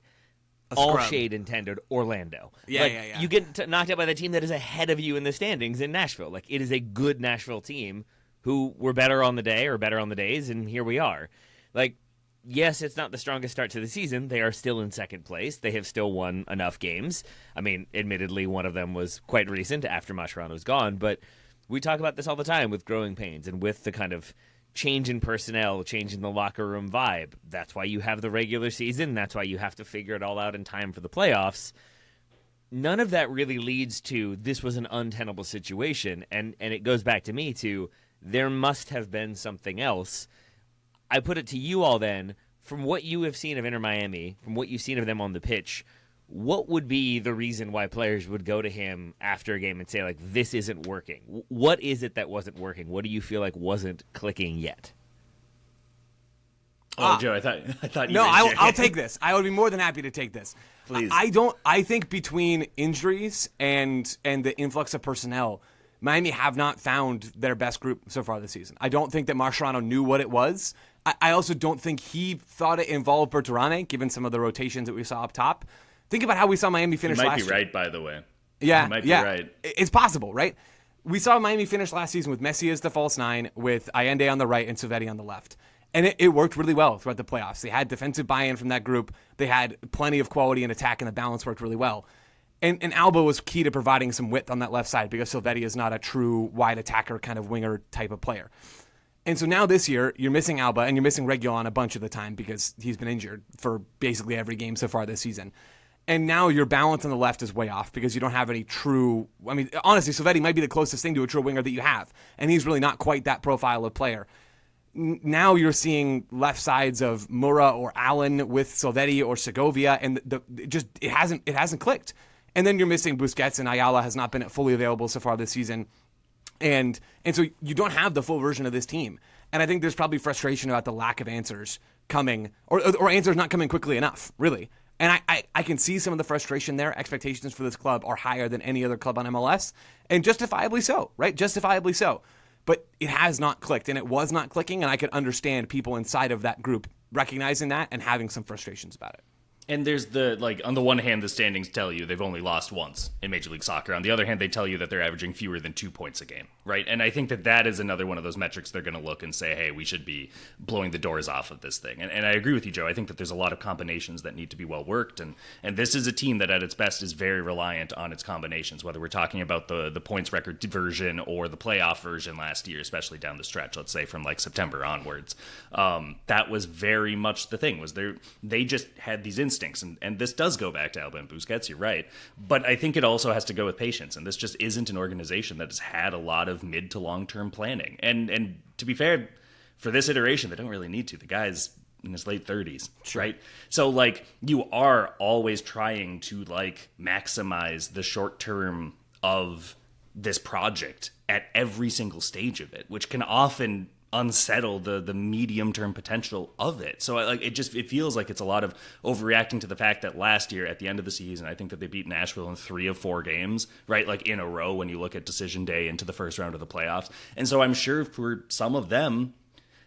A: all shade intended Orlando.
B: Yeah.
A: You get knocked out by the team that is ahead of you in the standings in Nashville. Like, it is a good Nashville team who were better on the day or better on the days, and here we are. Like, yes, it's not the strongest start to the season. They are still in second place. They have still won enough games. I mean, admittedly, one of them was quite recent after Mascherano's gone, but we talk about this all the time with growing pains and with the kind of change in personnel, change in the locker room vibe. That's why you have the regular season. That's why you have to figure it all out in time for the playoffs. None of that really leads to this was an untenable situation, and it goes back to me to there must have been something else. I put it to you all then, from what you have seen of Inter Miami, from what you've seen of them on the pitch, what would be the reason why players would go to him after a game and say, like, this isn't working? What is it that wasn't working? What do you feel like wasn't clicking yet?
C: Oh, Joe, I thought you
B: No,
C: were
B: I'll take this. I would be more than happy to take this.
C: Please.
B: I think between injuries and the influx of personnel, Miami have not found their best group so far this season. I don't think that Mascherano knew what it was. I also don't think he thought it involved Berterame, given some of the rotations that we saw up top. Think about how we saw Miami finish last year.
C: You might be right, by the way.
B: Yeah,
C: you might be right.
B: It's possible, right? We saw Miami finish last season with Messi as the false 9, with Allende on the right and Silvetti on the left. And it worked really well throughout the playoffs. They had defensive buy-in from that group. They had plenty of quality in attack, and the balance worked really well. And Alba was key to providing some width on that left side because Silvetti is not a true wide attacker kind of winger type of player. And so now this year, you're missing Alba and you're missing Reguilon a bunch of the time because he's been injured for basically every game so far this season. And now your balance on the left is way off because you don't have any true... I mean, honestly, Silvetti might be the closest thing to a true winger that you have. And he's really not quite that profile of player. Now you're seeing left sides of Mura or Allen with Silvetti or Segovia, and it hasn't clicked. And then you're missing Busquets, and Ayala has not been fully available so far this season. And so you don't have the full version of this team. And I think there's probably frustration about the lack of answers coming, or answers not coming quickly enough, really. And I can see some of the frustration there. Expectations for this club are higher than any other club on MLS, and justifiably so, right? Justifiably so. But it has not clicked, and it was not clicking, and I could understand people inside of that group recognizing that and having some frustrations about it.
C: And there's on the one hand, the standings tell you they've only lost once in Major League Soccer. On the other hand, they tell you that they're averaging fewer than 2 points a game, right? And I think that is another one of those metrics they're going to look and say, hey, we should be blowing the doors off of this thing. And I agree with you, Joe. I think that there's a lot of combinations that need to be well worked. And this is a team that at its best is very reliant on its combinations, whether we're talking about the points record version or the playoff version last year, especially down the stretch, let's say from like September onwards. That was very much the thing, was they just had these instincts. And this does go back to Alba and Busquets, you're right. But I think it also has to go with patience. And this just isn't an organization that has had a lot of mid to long-term planning. And to be fair, for this iteration, they don't really need to. The guy's in his late 30s,
B: sure.
C: Right? So, you are always trying to, maximize the short term of this project at every single stage of it, which can often unsettle the medium term potential of it. So it feels like it's a lot of overreacting to the fact that last year at the end of the season, I think that they beat Nashville in 3 of 4 games, right? In a row when you look at decision day into the first round of the playoffs. And so I'm sure for some of them,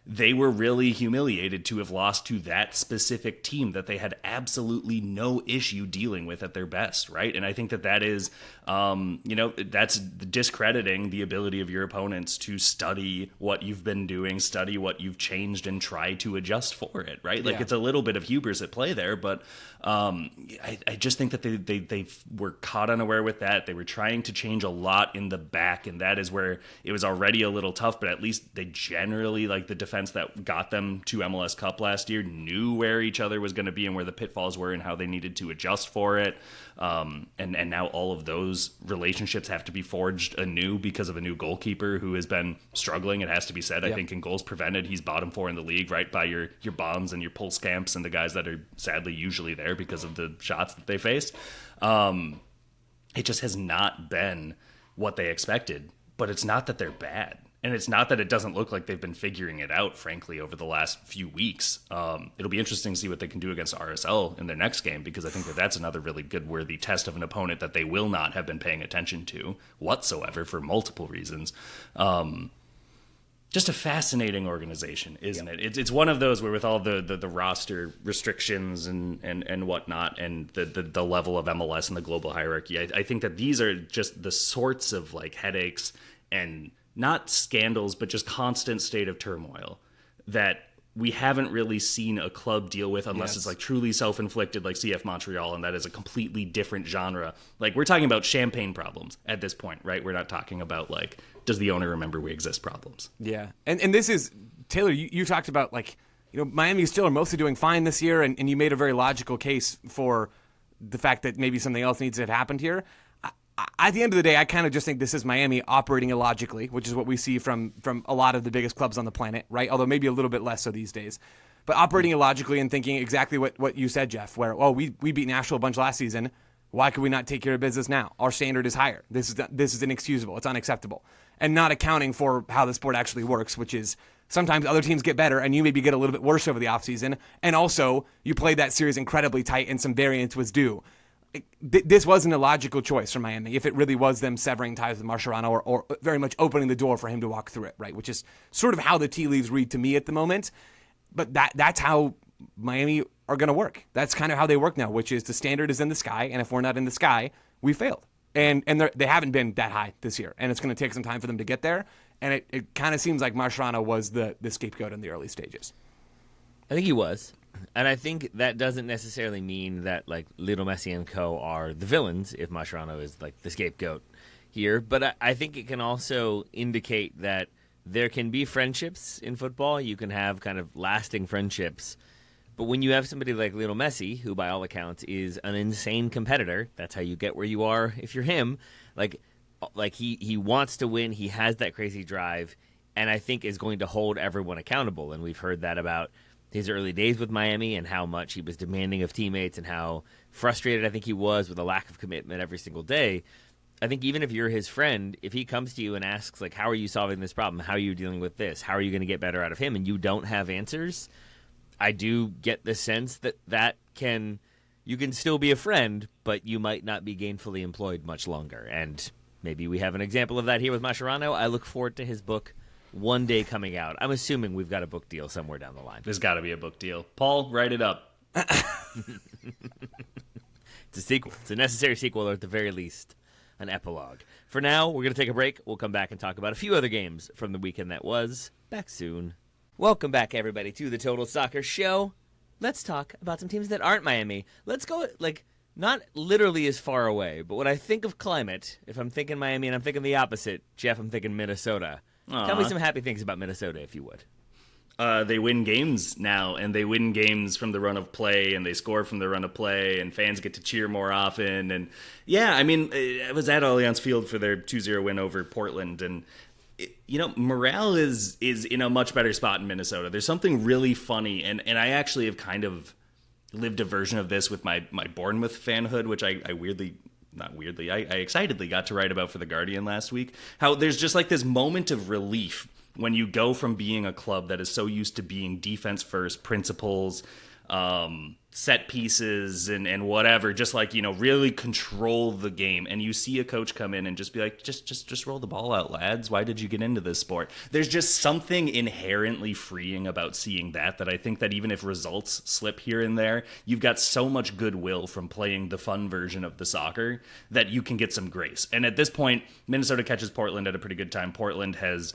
C: they were really humiliated to have lost to that specific team that they had absolutely no issue dealing with at their best, right? And I think that is, that's discrediting the ability of your opponents to study what you've been doing, study what you've changed, and try to adjust for it, right? It's a little bit of hubris at play there, but I just think that they were caught unaware with that. They were trying to change a lot in the back, and that is where it was already a little tough, but at least they generally, the defense that got them to MLS Cup last year knew where each other was going to be and where the pitfalls were and how they needed to adjust for it. And now all of those relationships have to be forged anew because of a new goalkeeper who has been struggling. It has to be said. I think in goals prevented, he's bottom 4 in the league, right by your Bonds and your Pulskamps and the guys that are sadly usually there because of the shots that they face. It just has not been what they expected. But it's not that they're bad. And it's not that it doesn't look like they've been figuring it out, frankly, over the last few weeks. It'll be interesting to see what they can do against RSL in their next game, because I think that that's another really good, worthy test of an opponent that they will not have been paying attention to whatsoever for multiple reasons. Just a fascinating organization, isn't it? It's one of those where with all the roster restrictions and whatnot and the level of MLS and the global hierarchy, I think that these are just the sorts of like headaches and not scandals, but just constant state of turmoil that we haven't really seen a club deal with unless it's like truly self-inflicted like CF Montreal, and that is a completely different genre. Like we're talking about champagne problems at this point, right? We're not talking about like, does the owner remember we exist problems?
B: Yeah. And this is, Taylor, you talked about like, Miami still are mostly doing fine this year, and you made a very logical case for the fact that maybe something else needs to have happened here. At the end of the day, I kind of just think this is Miami operating illogically, which is what we see from a lot of the biggest clubs on the planet, right? Although maybe a little bit less so these days. But operating illogically and thinking exactly what you said, Jeff, where, we beat Nashville a bunch last season. Why could we not take care of business now? Our standard is higher. This is inexcusable. It's unacceptable. And not accounting for how the sport actually works, which is sometimes other teams get better and you maybe get a little bit worse over the offseason. And also, you played that series incredibly tight and some variance was due. This wasn't a logical choice for Miami if it really was them severing ties with Mascherano or very much opening the door for him to walk through it, right? Which is sort of how the tea leaves read to me at the moment. But that's how Miami are going to work. That's kind of how they work now, which is the standard is in the sky, and if we're not in the sky, we failed. And they haven't been that high this year, and it's going to take some time for them to get there. And it kind of seems like Mascherano was the scapegoat in the early stages.
A: I think he was. And I think that doesn't necessarily mean that like Lionel Messi and co are the villains if Mascherano is like the scapegoat here. But I think it can also indicate that there can be friendships in football. You can have kind of lasting friendships. But when you have somebody like Lionel Messi, who by all accounts is an insane competitor, that's how you get where you are if you're him. Like he wants to win. He has that crazy drive, and I think is going to hold everyone accountable. And we've heard that about his early days with Miami and how much he was demanding of teammates and how frustrated I think he was with a lack of commitment every single day. I think even if you're his friend, if he comes to you and asks, like, how are you solving this problem? How are you dealing with this? How are you going to get better out of him? And you don't have answers, I do get the sense that you can still be a friend, but you might not be gainfully employed much longer. And maybe we have an example of that here with Mascherano. I look forward to his book one day coming out. I'm assuming we've got a book deal somewhere down the line.
C: There's got to be a book deal. Paul, write it up.
A: It's a sequel. It's a necessary sequel, or at the very least, an epilogue. For now, we're going to take a break. We'll come back and talk about a few other games from the weekend that was. Back soon. Welcome back, everybody, to the Total Soccer Show. Let's talk about some teams that aren't Miami. Let's go, not literally as far away, but when I think of climate, if I'm thinking Miami and I'm thinking the opposite, Jeff, I'm thinking Minnesota. Tell me some happy things about Minnesota, if you would.
C: They win games now, and they win games from the run of play, and they score from the run of play, and fans get to cheer more often. And yeah, I mean, I was at Allianz Field for their 2-0 win over Portland, and morale is in a much better spot in Minnesota. There's something really funny, and I actually have kind of lived a version of this with my Bournemouth fanhood, which I excitedly got to write about for The Guardian last week. How there's just like this moment of relief when you go from being a club that is so used to being defense first, principles, set pieces and whatever, just like, really control the game. And you see a coach come in and just be like, just roll the ball out, lads. Why did you get into this sport? There's just something inherently freeing about seeing that I think that even if results slip here and there, you've got so much goodwill from playing the fun version of the soccer that you can get some grace. And at this point, Minnesota catches Portland at a pretty good time. Portland has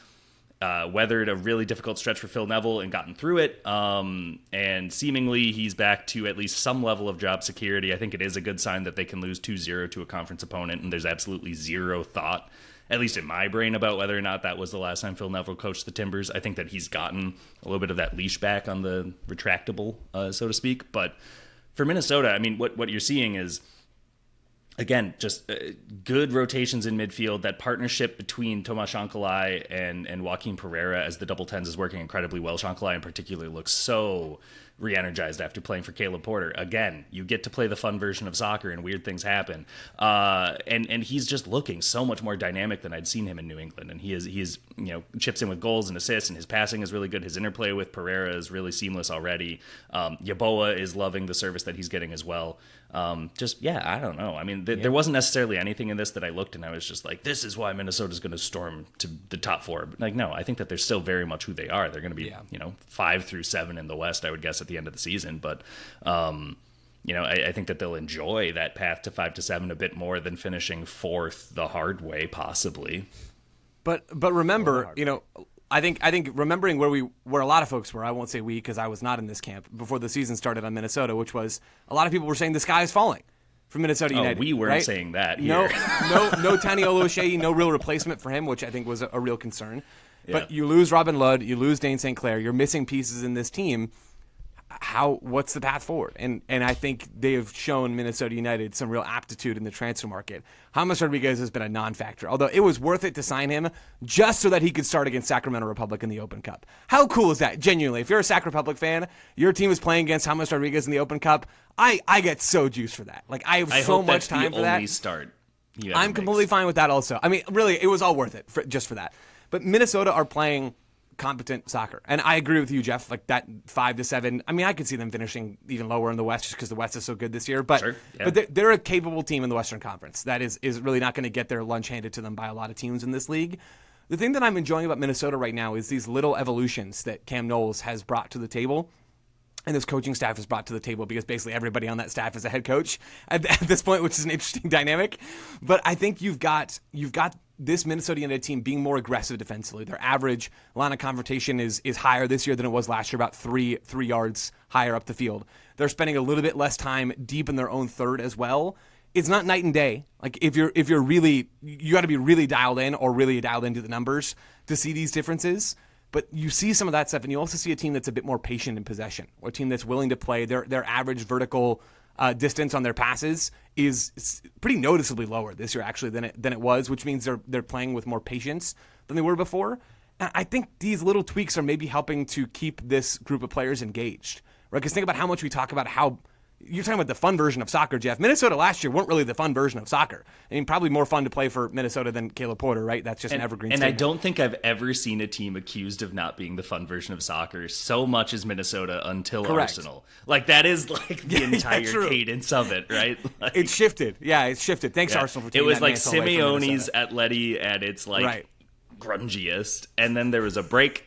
C: weathered a really difficult stretch for Phil Neville and gotten through it. And seemingly he's back to at least some level of job security. I think it is a good sign that they can lose 2-0 to a conference opponent, and there's absolutely zero thought at least in my brain, about whether or not that was the last time Phil Neville coached the Timbers. I think that he's gotten a little bit of that leash back on the retractable, so to speak. But for Minnesota, I mean, what you're seeing is, again, just good rotations in midfield. That partnership between Tomas Shankalai and Joaquin Pereira as the double tens is working incredibly well. Shankalai in particular looks so re-energized after playing for Caleb Porter. Again, you get to play the fun version of soccer and weird things happen. And he's just looking so much more dynamic than I'd seen him in New England. And he's chips in with goals and assists, and his passing is really good. His interplay with Pereira is really seamless already. Yeboah is loving the service that he's getting as well. I don't know. I mean, there wasn't necessarily anything in this that I looked and I was just like, this is why Minnesota's going to storm to the top four. But no, I think that they're still very much who they are. They're going to be, 5 through 7 in the West, I would guess, at the end of the season. But, I think that they'll enjoy that path to 5 to 7 a bit more than finishing fourth the hard way, possibly.
B: But remember, I think remembering where a lot of folks were, I won't say we because I was not in this camp before the season started on Minnesota, which was a lot of people were saying the sky is falling for Minnesota United.
C: We weren't
B: right?
C: saying that here.
B: No Taniolo O'Shea, no real replacement for him, which I think was a real concern. Yeah. But you lose Robin Ludd, you lose Dane St. Clair, you're missing pieces in this team. What's the path forward? And I think they have shown Minnesota United some real aptitude in the transfer market. James Rodriguez has been a non-factor, although it was worth it to sign him just so that he could start against Sacramento Republic in the Open Cup. How cool is that? Genuinely, if you're a Sac Republic fan, your team is playing against James Rodriguez in the Open Cup. I get so juiced for that. Like I have so much time for that.
C: Only start.
B: I'm completely fine with that. Also, I mean, really, it was all worth it just for that. But Minnesota are playing competent soccer. And I agree with you, Jeff, like that 5 to 7. I mean, I could see them finishing even lower in the West just because the West is so good this year. But, but they're a capable team in the Western Conference. That is really not going to get their lunch handed to them by a lot of teams in this league. The thing that I'm enjoying about Minnesota right now is these little evolutions that Cam Knowles has brought to the table. And this coaching staff has brought to the table because basically everybody on that staff is a head coach at this point, which is an interesting dynamic. But I think you've got this Minnesota United team being more aggressive defensively. Their average line of confrontation is higher this year than it was last year, about three yards higher up the field. They're spending a little bit less time deep in their own third as well. It's not night and day. Like if you're really, you got to be really dialed in or really dialed into the numbers to see these differences. But you see some of that stuff, and you also see a team that's a bit more patient in possession, or a team that's willing to play. Their average vertical distance on their passes is pretty noticeably lower this year, actually, than it was, which means they're playing with more patience than they were before. And I think these little tweaks are maybe helping to keep this group of players engaged, right? Because think about how much we talk about how you're talking about the fun version of soccer, Jeff. Minnesota last year weren't really the fun version of soccer. I mean, probably more fun to play for Minnesota than Caleb Porter, right? That's just an evergreen statement.
C: And I don't think I've ever seen a team accused of not being the fun version of soccer so much as Minnesota until
B: Correct.
C: Arsenal. Like, that is like the entire cadence of it, right? Like,
B: it shifted. Yeah, it shifted. Thanks, Arsenal, for taking
C: it was
B: that
C: like
B: mantle away from
C: Simeone's
B: Minnesota.
C: Atleti at its like grungiest. And then there was a break.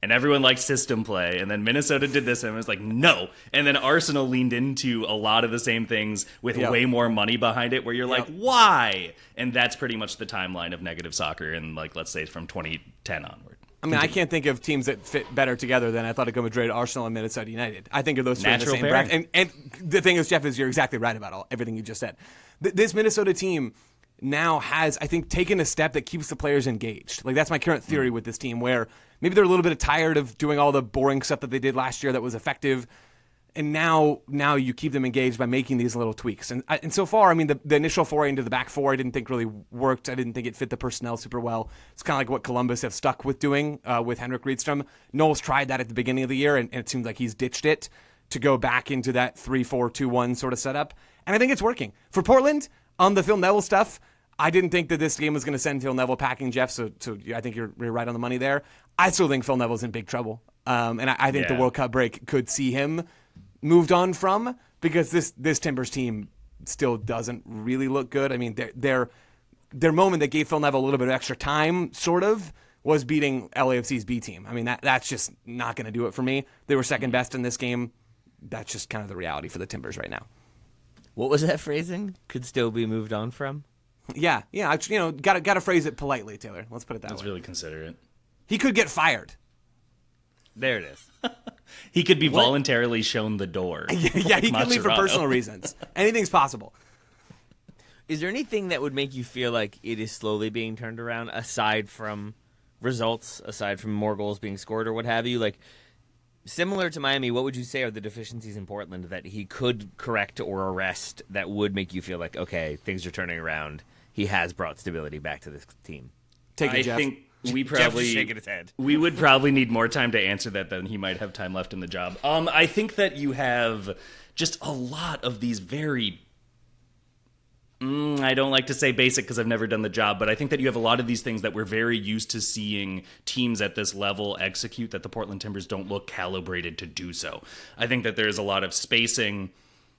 C: And everyone liked system play. And then Minnesota did this and it was like, no. And then Arsenal leaned into a lot of the same things with way more money behind it where you're like, why? And that's pretty much the timeline of negative soccer in, like, let's say from 2010 onward.
B: I mean, I can't think of teams that fit better together than Atletico Madrid, Arsenal, and Minnesota United. I think of those two in the same bracket. And the thing is, Jeff, is you're exactly right about everything you just said. This Minnesota team now has, I think, taken a step that keeps the players engaged. Like, that's my current theory with this team, where maybe they're a little bit tired of doing all the boring stuff that they did last year that was effective, and now you keep them engaged by making these little tweaks. And so far, I mean, the initial foray into the back four I didn't think really worked. I didn't think it fit the personnel super well. It's kind of like what Columbus have stuck with doing with Henrik Rydström. Knowles tried that at the beginning of the year, and it seems like he's ditched it to go back into that 3-4-2-1 sort of setup. And I think it's working. For Portland, on the Phil Neville stuff, I didn't think that this game was going to send Phil Neville packing, Jeff, so I think you're right on the money there. I still think Phil Neville's in big trouble. And I think the World Cup break could see him moved on from, because this Timbers team still doesn't really look good. I mean, their moment that gave Phil Neville a little bit of extra time, sort of, was beating LAFC's B team. I mean, that's just not going to do it for me. They were second best in this game. That's just kind of the reality for the Timbers right now.
A: What was that phrasing? Could still be moved on from?
B: Yeah. Got to phrase it politely, Taylor. Let's put it that way.
C: That's really considerate.
B: He could get fired.
A: There it is.
C: He could be voluntarily shown the door.
B: Yeah, he could leave for personal reasons. Anything's possible.
A: Is there anything that would make you feel like it is slowly being turned around, aside from results, aside from more goals being scored or what have you? Like, similar to Miami, what would you say are the deficiencies in Portland that he could correct or arrest that would make you feel like, okay, things are turning around? He has brought stability back to this team.
B: Take it, Jeff.
C: I think we
A: Jeff's
C: probably
A: shaking his head.
C: We would probably need more time to answer that than he might have time left in the job. I think that you have just a lot of these very I don't like to say basic because I've never done the job, but I think that you have a lot of these things that we're very used to seeing teams at this level execute that the Portland Timbers don't look calibrated to do so. I think that there's a lot of spacing,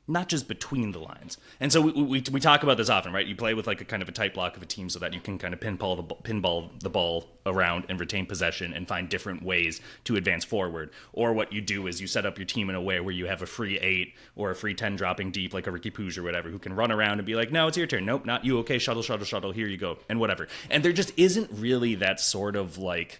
C: not just between the lines. And so we talk about this often, right? You play with like a kind of a tight block of a team so that you can kind of pinball the ball around and retain possession and find different ways to advance forward. Or what you do is you set up your team in a way where you have a free 8 or a free 10 dropping deep like a Ricky Pouge or whatever who can run around and be like, no, it's your turn. Nope, not you. Okay, shuttle, here you go, and whatever. And there just isn't really that sort of like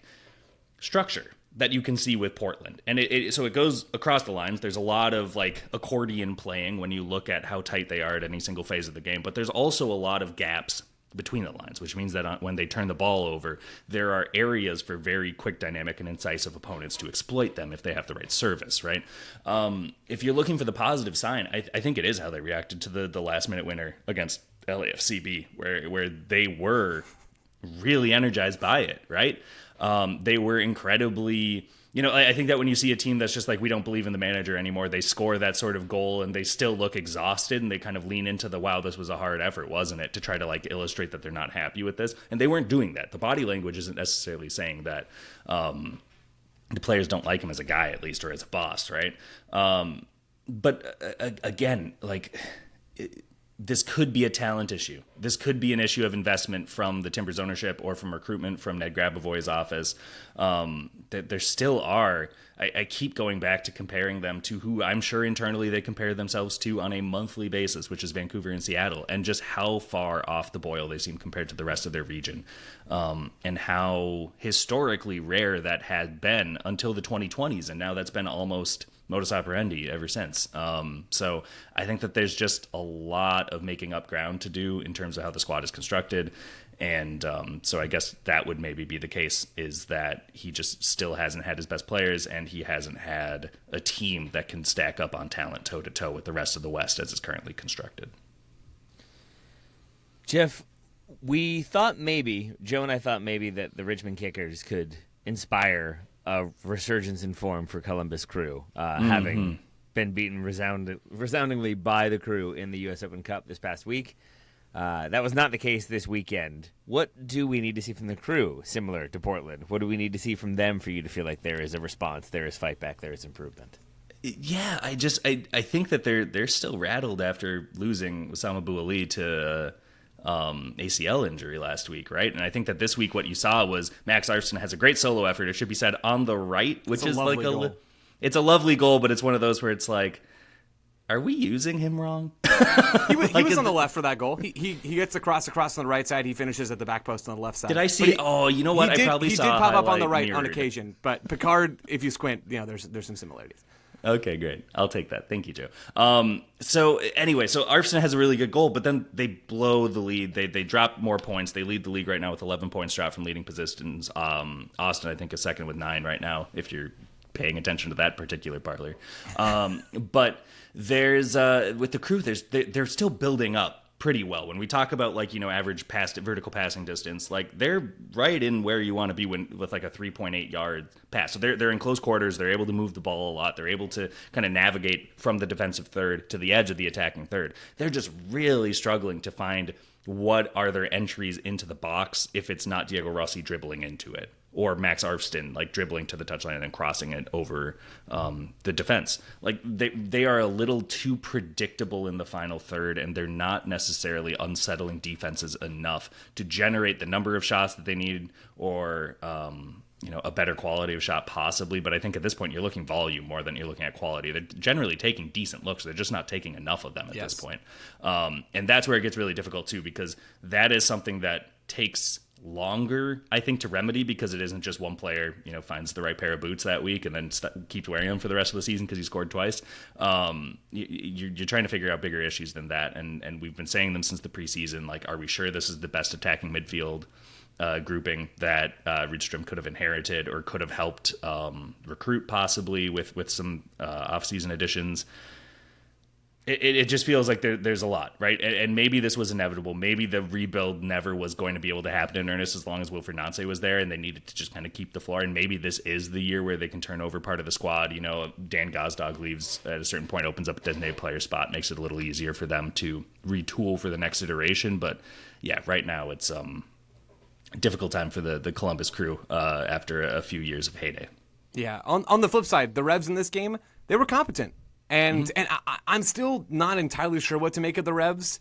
C: structure that you can see with Portland. And so it goes across the lines. There's a lot of like accordion playing when you look at how tight they are at any single phase of the game, but there's also a lot of gaps between the lines, which means that when they turn the ball over, there are areas for very quick, dynamic, and incisive opponents to exploit them if they have the right service, right? If you're looking for the positive sign, I think it is how they reacted to the last-minute winner against LAFCB, where they were really energized by it, right? They were incredibly, I think that when you see a team that's just like, we don't believe in the manager anymore, they score that sort of goal and they still look exhausted and they kind of lean into the, wow, this was a hard effort, wasn't it? To try to like illustrate that they're not happy with this. And they weren't doing that. The body language isn't necessarily saying that the players don't like him as a guy, at least, or as a boss, right? But again, like... this could be a talent issue. This could be an issue of investment from the Timbers ownership or from recruitment from Ned Grabavoy's office. There still are. I keep going back to comparing them to who I'm sure internally they compare themselves to on a monthly basis, which is Vancouver and Seattle, and just how far off the boil they seem compared to the rest of their region, and how historically rare that had been until the 2020s, and now that's been almost modus operandi ever since. So I think that there's just a lot of making up ground to do in terms of how the squad is constructed. And so I guess that would maybe be the case, is that he just still hasn't had his best players and he hasn't had a team that can stack up on talent toe-to-toe with the rest of the West as it's currently constructed.
A: Jeff, Joe and I thought maybe that the Richmond Kickers could inspire a resurgence in form for Columbus Crew, having been beaten resoundingly by the Crew in the U.S. Open Cup this past week. That was not the case this weekend. What do we need to see from the Crew, similar to Portland? What do we need to see from them for you to feel like there is a response, there is fight back, there is improvement?
C: Yeah, I think that they're still rattled after losing Osama Bouali to ACL injury last week, right? And I think that this week what you saw was Max Arfson has a great solo effort, it should be said, on the right, which is like it's a lovely goal, but it's one of those where it's like, are we using him wrong?
B: He was on the left for that goal. He gets across on the right side. He finishes at the back post on the left side.
C: Did I see? You know what? I probably saw.
B: He did pop up on the right
C: mirrored
B: on occasion, but Picard, if you squint, there's some similarities.
C: Okay, great. I'll take that. Thank you, Joe. So Arfson has a really good goal, but then they blow the lead. They drop more points. They lead the league right now with 11 points dropped from leading positions. Austin, I think, is second with 9 right now, if you're paying attention to that particular parlor. But there's with the Crew, they're still building up pretty well. When we talk about average vertical passing distance, they're right in where you want to be with like a 3.8 yard pass. So they're in close quarters. They're able to move the ball a lot. They're able to kind of navigate from the defensive third to the edge of the attacking third. They're just really struggling to find what are their entries into the box if it's not Diego Rossi dribbling into it, or Max Arfson dribbling to the touchline and crossing it over the defense. They are a little too predictable in the final third, and they're not necessarily unsettling defenses enough to generate the number of shots that they need, or a better quality of shot possibly. But I think at this point you're looking volume more than you're looking at quality. They're generally taking decent looks. They're just not taking enough of them at this point. And that's where it gets really difficult too, because that is something that takes longer, I think, to remedy, because it isn't just one player, finds the right pair of boots that week and then keeps wearing them for the rest of the season because he scored twice. You're trying to figure out bigger issues than that. And we've been saying them since the preseason. Like, are we sure this is the best attacking midfield grouping that Rydstrom could have inherited or could have helped recruit possibly with some offseason additions? It just feels like there's a lot, right? And maybe this was inevitable. Maybe the rebuild never was going to be able to happen in earnest as long as Will Fernandez was there, and they needed to just kind of keep the floor. And maybe this is the year where they can turn over part of the squad. Dan Gazdag leaves at a certain point, opens up a designated player spot, makes it a little easier for them to retool for the next iteration. But yeah, right now it's a difficult time for the Columbus Crew after a few years of heyday.
B: Yeah, on the flip side, the Revs in this game, they were competent. And I'm still not entirely sure what to make of the Revs.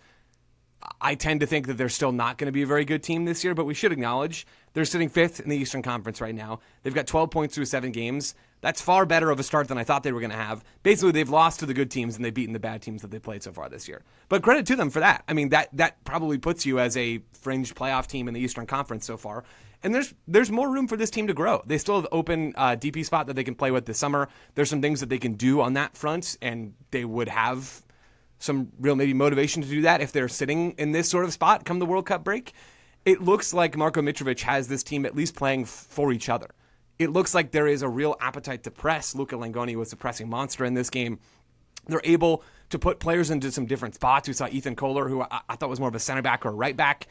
B: I tend to think that they're still not going to be a very good team this year, but we should acknowledge they're sitting 5th in the Eastern Conference right now. They've got 12 points through 7 games. That's far better of a start than I thought they were going to have. Basically, they've lost to the good teams and they've beaten the bad teams that they played so far this year. But credit to them for that. I mean, that probably puts you as a fringe playoff team in the Eastern Conference so far. And there's more room for this team to grow. They still have open DP spot that they can play with this summer. There's some things that they can do on that front, and they would have some real maybe motivation to do that if they're sitting in this sort of spot come the World Cup break. It looks like Marko Mitrovic has this team at least playing for each other. It looks like there is a real appetite to press. Luca Langoni was a pressing monster in this game. They're able to put players into some different spots. We saw Ethan Kohler, who I thought was more of a center back or a right back.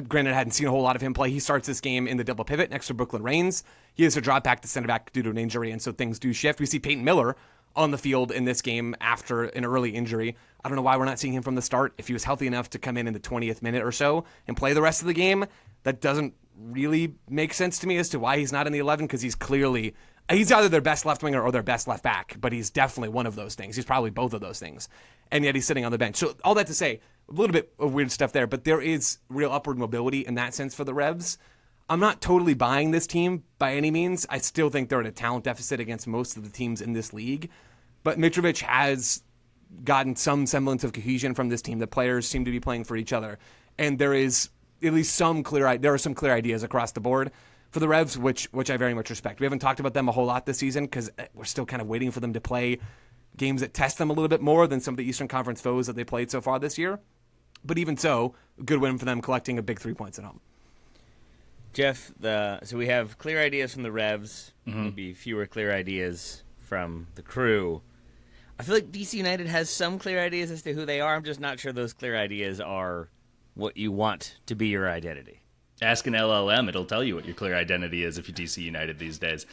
B: Granted, I hadn't seen a whole lot of him play. He starts this game in the double pivot next to Brooklyn Raines. He has to drop back to center back due to an injury, and so things do shift. We see Peyton Miller on the field in this game after an early injury. I don't know why we're not seeing him from the start. If he was healthy enough to come in the 20th minute or so and play the rest of the game, that doesn't really make sense to me as to why he's not in the 11, because he's either their best left winger or their best left back, but he's definitely one of those things. He's probably both of those things, and yet he's sitting on the bench. So all that to say, a little bit of weird stuff there, but there is real upward mobility in that sense for the Revs. I'm not totally buying this team by any means. I still think they're at a talent deficit against most of the teams in this league, but Mitrovic has gotten some semblance of cohesion from this team. The players seem to be playing for each other, and there is at least there are some clear ideas across the board for the Revs, which I very much respect. We haven't talked about them a whole lot this season because we're still kind of waiting for them to play games that test them a little bit more than some of the Eastern Conference foes that they played so far this year. But even so, good win for them, collecting a big 3 points at home.
A: Jeff, so we have clear ideas from the Revs, maybe fewer clear ideas from the Crew. I feel like DC United has some clear ideas as to who they are. I'm just not sure those clear ideas are what you want to be your identity.
C: Ask an LLM, it'll tell you what your clear identity is if you're DC United these days.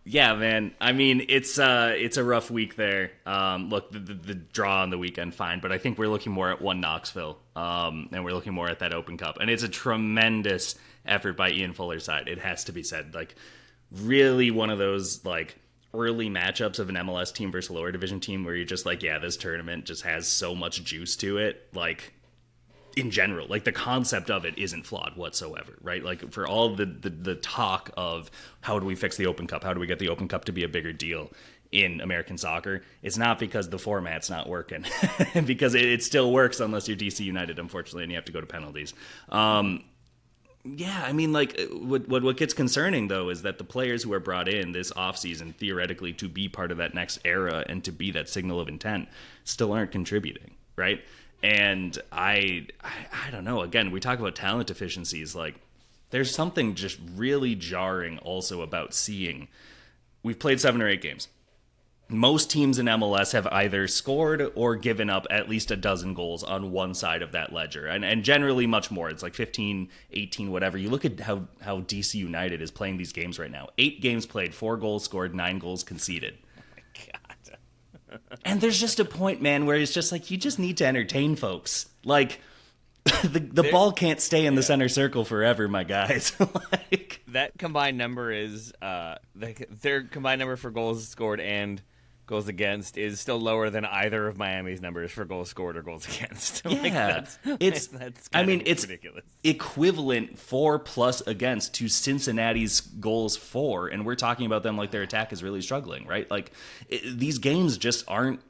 C: Yeah, man. I mean, it's a rough week there. Look, the draw on the weekend, fine, but I think we're looking more at one Knoxville, and we're looking more at that Open Cup. And it's a tremendous effort by Ian Fuller's side. It has to be said. Like, really one of those, like, early matchups of an MLS team versus a lower division team where you're just like, yeah, this tournament just has so much juice to it. Like, in general, like the concept of it isn't flawed whatsoever, right? Like for all the talk of how do we fix the Open Cup, how do we get the Open Cup to be a bigger deal in American soccer, it's not because the format's not working, because it still works unless you're DC United, unfortunately, and you have to go to penalties. Yeah, I mean, like what gets concerning though is that the players who are brought in this offseason theoretically to be part of that next era and to be that signal of intent still aren't contributing, right? And I don't know. Again, we talk about talent deficiencies. Like, there's something just really jarring also about seeing. We've played 7 or 8 games. Most teams in MLS have either scored or given up at least a dozen goals on one side of that ledger. And generally much more. It's like 15, 18, whatever. You look at how DC United is playing these games right now. 8 games played, 4 goals scored, 9 goals conceded. And there's just a point, man, where it's just like you just need to entertain folks. Like the ball can't stay in the center circle forever, my guys. Like,
A: that combined number is their combined number for goals scored and goals against is still lower than either of Miami's numbers for goals scored or goals against.
C: Yeah,
A: that's
C: it's
A: ridiculous.
C: Equivalent 4+ against to Cincinnati's goals 4, and we're talking about them like their attack is really struggling, right? Like these games just aren't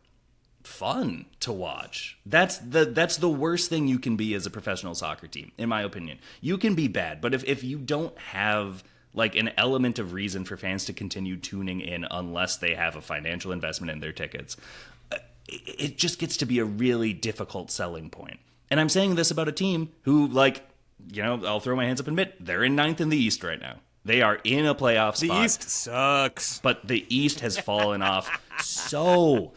C: fun to watch. That's the worst thing you can be as a professional soccer team, in my opinion. You can be bad, but if you don't have like an element of reason for fans to continue tuning in unless they have a financial investment in their tickets, it just gets to be a really difficult selling point. And I'm saying this about a team who, like, you know, I'll throw my hands up and admit, they're in 9th in the East right now. They are in a playoff spot.
B: The East sucks.
C: But the East has fallen off so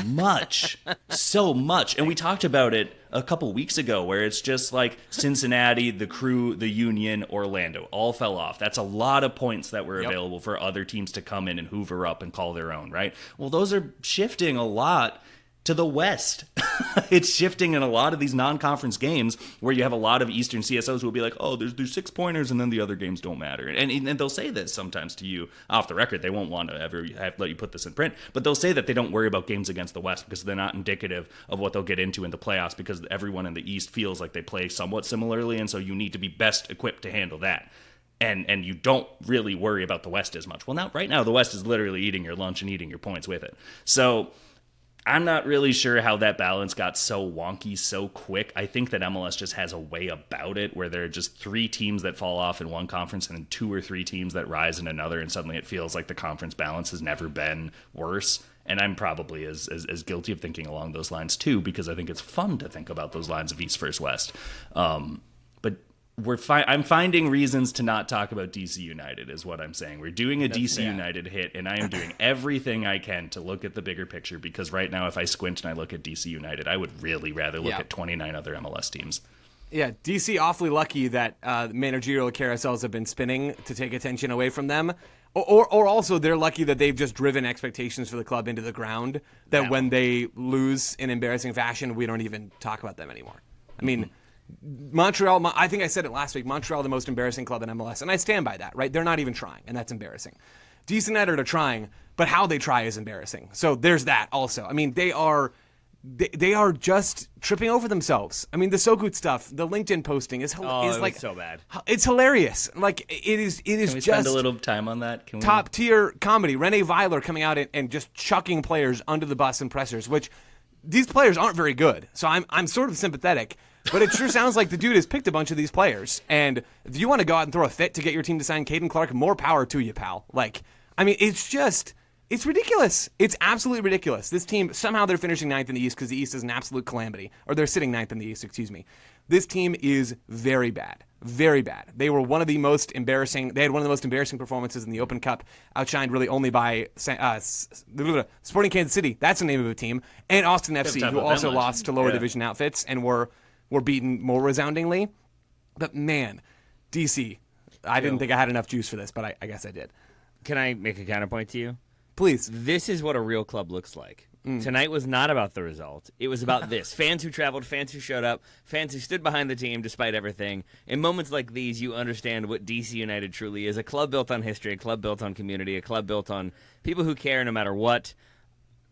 C: much. So much. And we talked about it a couple weeks ago where it's just like Cincinnati, the Crew, the Union, Orlando all fell off. That's a lot of points that were available for other teams to come in and hoover up and call their own, right? Well, those are shifting a lot to the West. It's shifting in a lot of these non-conference games where you have a lot of Eastern CSOs who will be like, oh, there's 6-pointers and then the other games don't matter. And they'll say this sometimes to you off the record. They won't want to ever let you put this in print, but they'll say that they don't worry about games against the West because they're not indicative of what they'll get into in the playoffs because everyone in the East feels like they play somewhat similarly, and so you need to be best equipped to handle that. And you don't really worry about the West as much. Well, right now the West is literally eating your lunch and eating your points with it. So I'm not really sure how that balance got so wonky so quick. I think that MLS just has a way about it where there are just 3 teams that fall off in one conference and then 2 or 3 teams that rise in another, and suddenly it feels like the conference balance has never been worse. And I'm probably as guilty of thinking along those lines too, because I think it's fun to think about those lines of East versus West. But I'm finding reasons to not talk about DC United is what I'm saying. We're doing a DC United hit, and I am doing everything I can to look at the bigger picture, because right now if I squint and I look at DC United, I would really rather look at 29 other MLS teams.
B: Yeah, DC awfully lucky that managerial carousels have been spinning to take attention away from them. Or also they're lucky that they've just driven expectations for the club into the ground, that when they lose in embarrassing fashion, we don't even talk about them anymore. I mean, Montreal, I think I said it last week, Montreal the most embarrassing club in MLS, and I stand by that, right? They're not even trying, and that's embarrassing. DC United are trying, but how they try is embarrassing. So there's that also. I mean, they are just tripping over themselves. I mean, the So Good stuff, the LinkedIn posting is like
A: so bad.
B: It's hilarious. Like it is
C: Can we
B: just
C: spend a little time on that?
B: Top tier comedy. Rene Weiler coming out and just chucking players under the bus and pressers, which these players aren't very good. So I'm sort of sympathetic. But it sure sounds like the dude has picked a bunch of these players. And if you want to go out and throw a fit to get your team to sign Caden Clark, more power to you, pal. Like, I mean, it's ridiculous. It's absolutely ridiculous. This team, somehow they're finishing 9th in the East because the East is an absolute calamity. Or they're sitting 9th in the East, excuse me. This team is very bad. Very bad. They were one of the most embarrassing. They had one of the most embarrassing performances in the Open Cup, outshined really only by Sporting Kansas City. That's the name of a team. And Austin FC, who also lost to lower division outfits and were beaten more resoundingly. But man, DC, I didn't think I had enough juice for this, but I guess I did.
A: Can I make a counterpoint to you?
B: Please.
A: This is what a real club looks like. Tonight was not about the result. It was about this. Fans who traveled, fans who showed up, fans who stood behind the team despite everything. In moments like these, you understand what DC United truly is. A club built on history, a club built on community, a club built on people who care no matter what.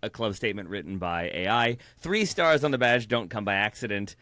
A: A club statement written by AI. 3 stars on the badge don't come by accident.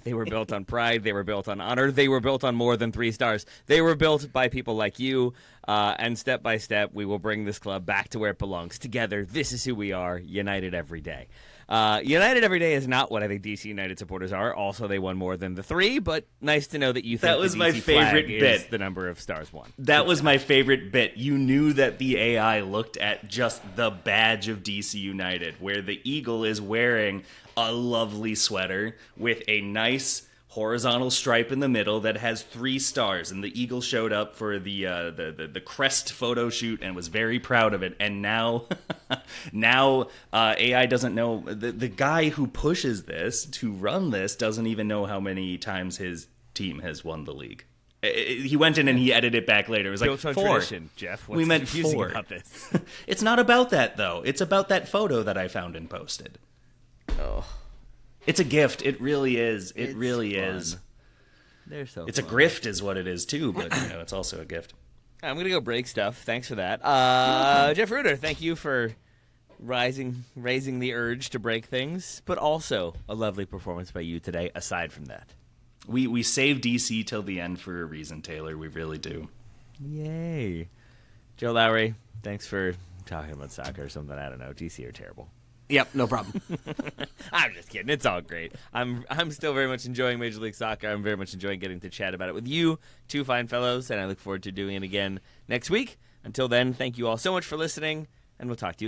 A: They were built on pride. They were built on honor. They were built on more than 3 stars. They were built by people like you. And step by step, we will bring this club back to where it belongs. Together, this is who we are. United every day. United every day is not what I think DC United supporters are. Also, they won more than the 3, but nice to know that you think
C: that was
A: the DC
C: my favorite
A: flag
C: bit.
A: Is the number of stars won.
C: That was my favorite bit. You knew that the AI looked at just the badge of DC United, where the eagle is wearing a lovely sweater with a nice horizontal stripe in the middle that has 3 stars, and the eagle showed up for the crest photo shoot and was very proud of it. And now AI doesn't know, the guy who pushes this to run this doesn't even know how many times his team has won the league. He went in and he edited it back later. It was like 4.
A: Tradition, Jeff. What's
C: we meant
A: confusing
C: 4.
A: about this?
C: It's not about that though. It's about that photo that I found and posted.
A: Oh.
C: It's a gift. It really is. It really
A: fun.
C: is.
A: They're so
C: It's
A: fun.
C: a grift is what it is too, but it's also a gift.
A: I'm going to go break stuff. Thanks for that. Jeff Ruder, thank you for raising the urge to break things, but also a lovely performance by you today, aside from that.
C: We save DC till the end for a reason, Taylor. We really do.
A: Yay. Joe Lowry, thanks for talking about soccer or something. I don't know. DC are terrible.
B: Yep, no problem.
A: I'm just kidding. It's all great. I'm still very much enjoying Major League Soccer. I'm very much enjoying getting to chat about it with you, two fine fellows, and I look forward to doing it again next week. Until then, thank you all so much for listening, and we'll talk to you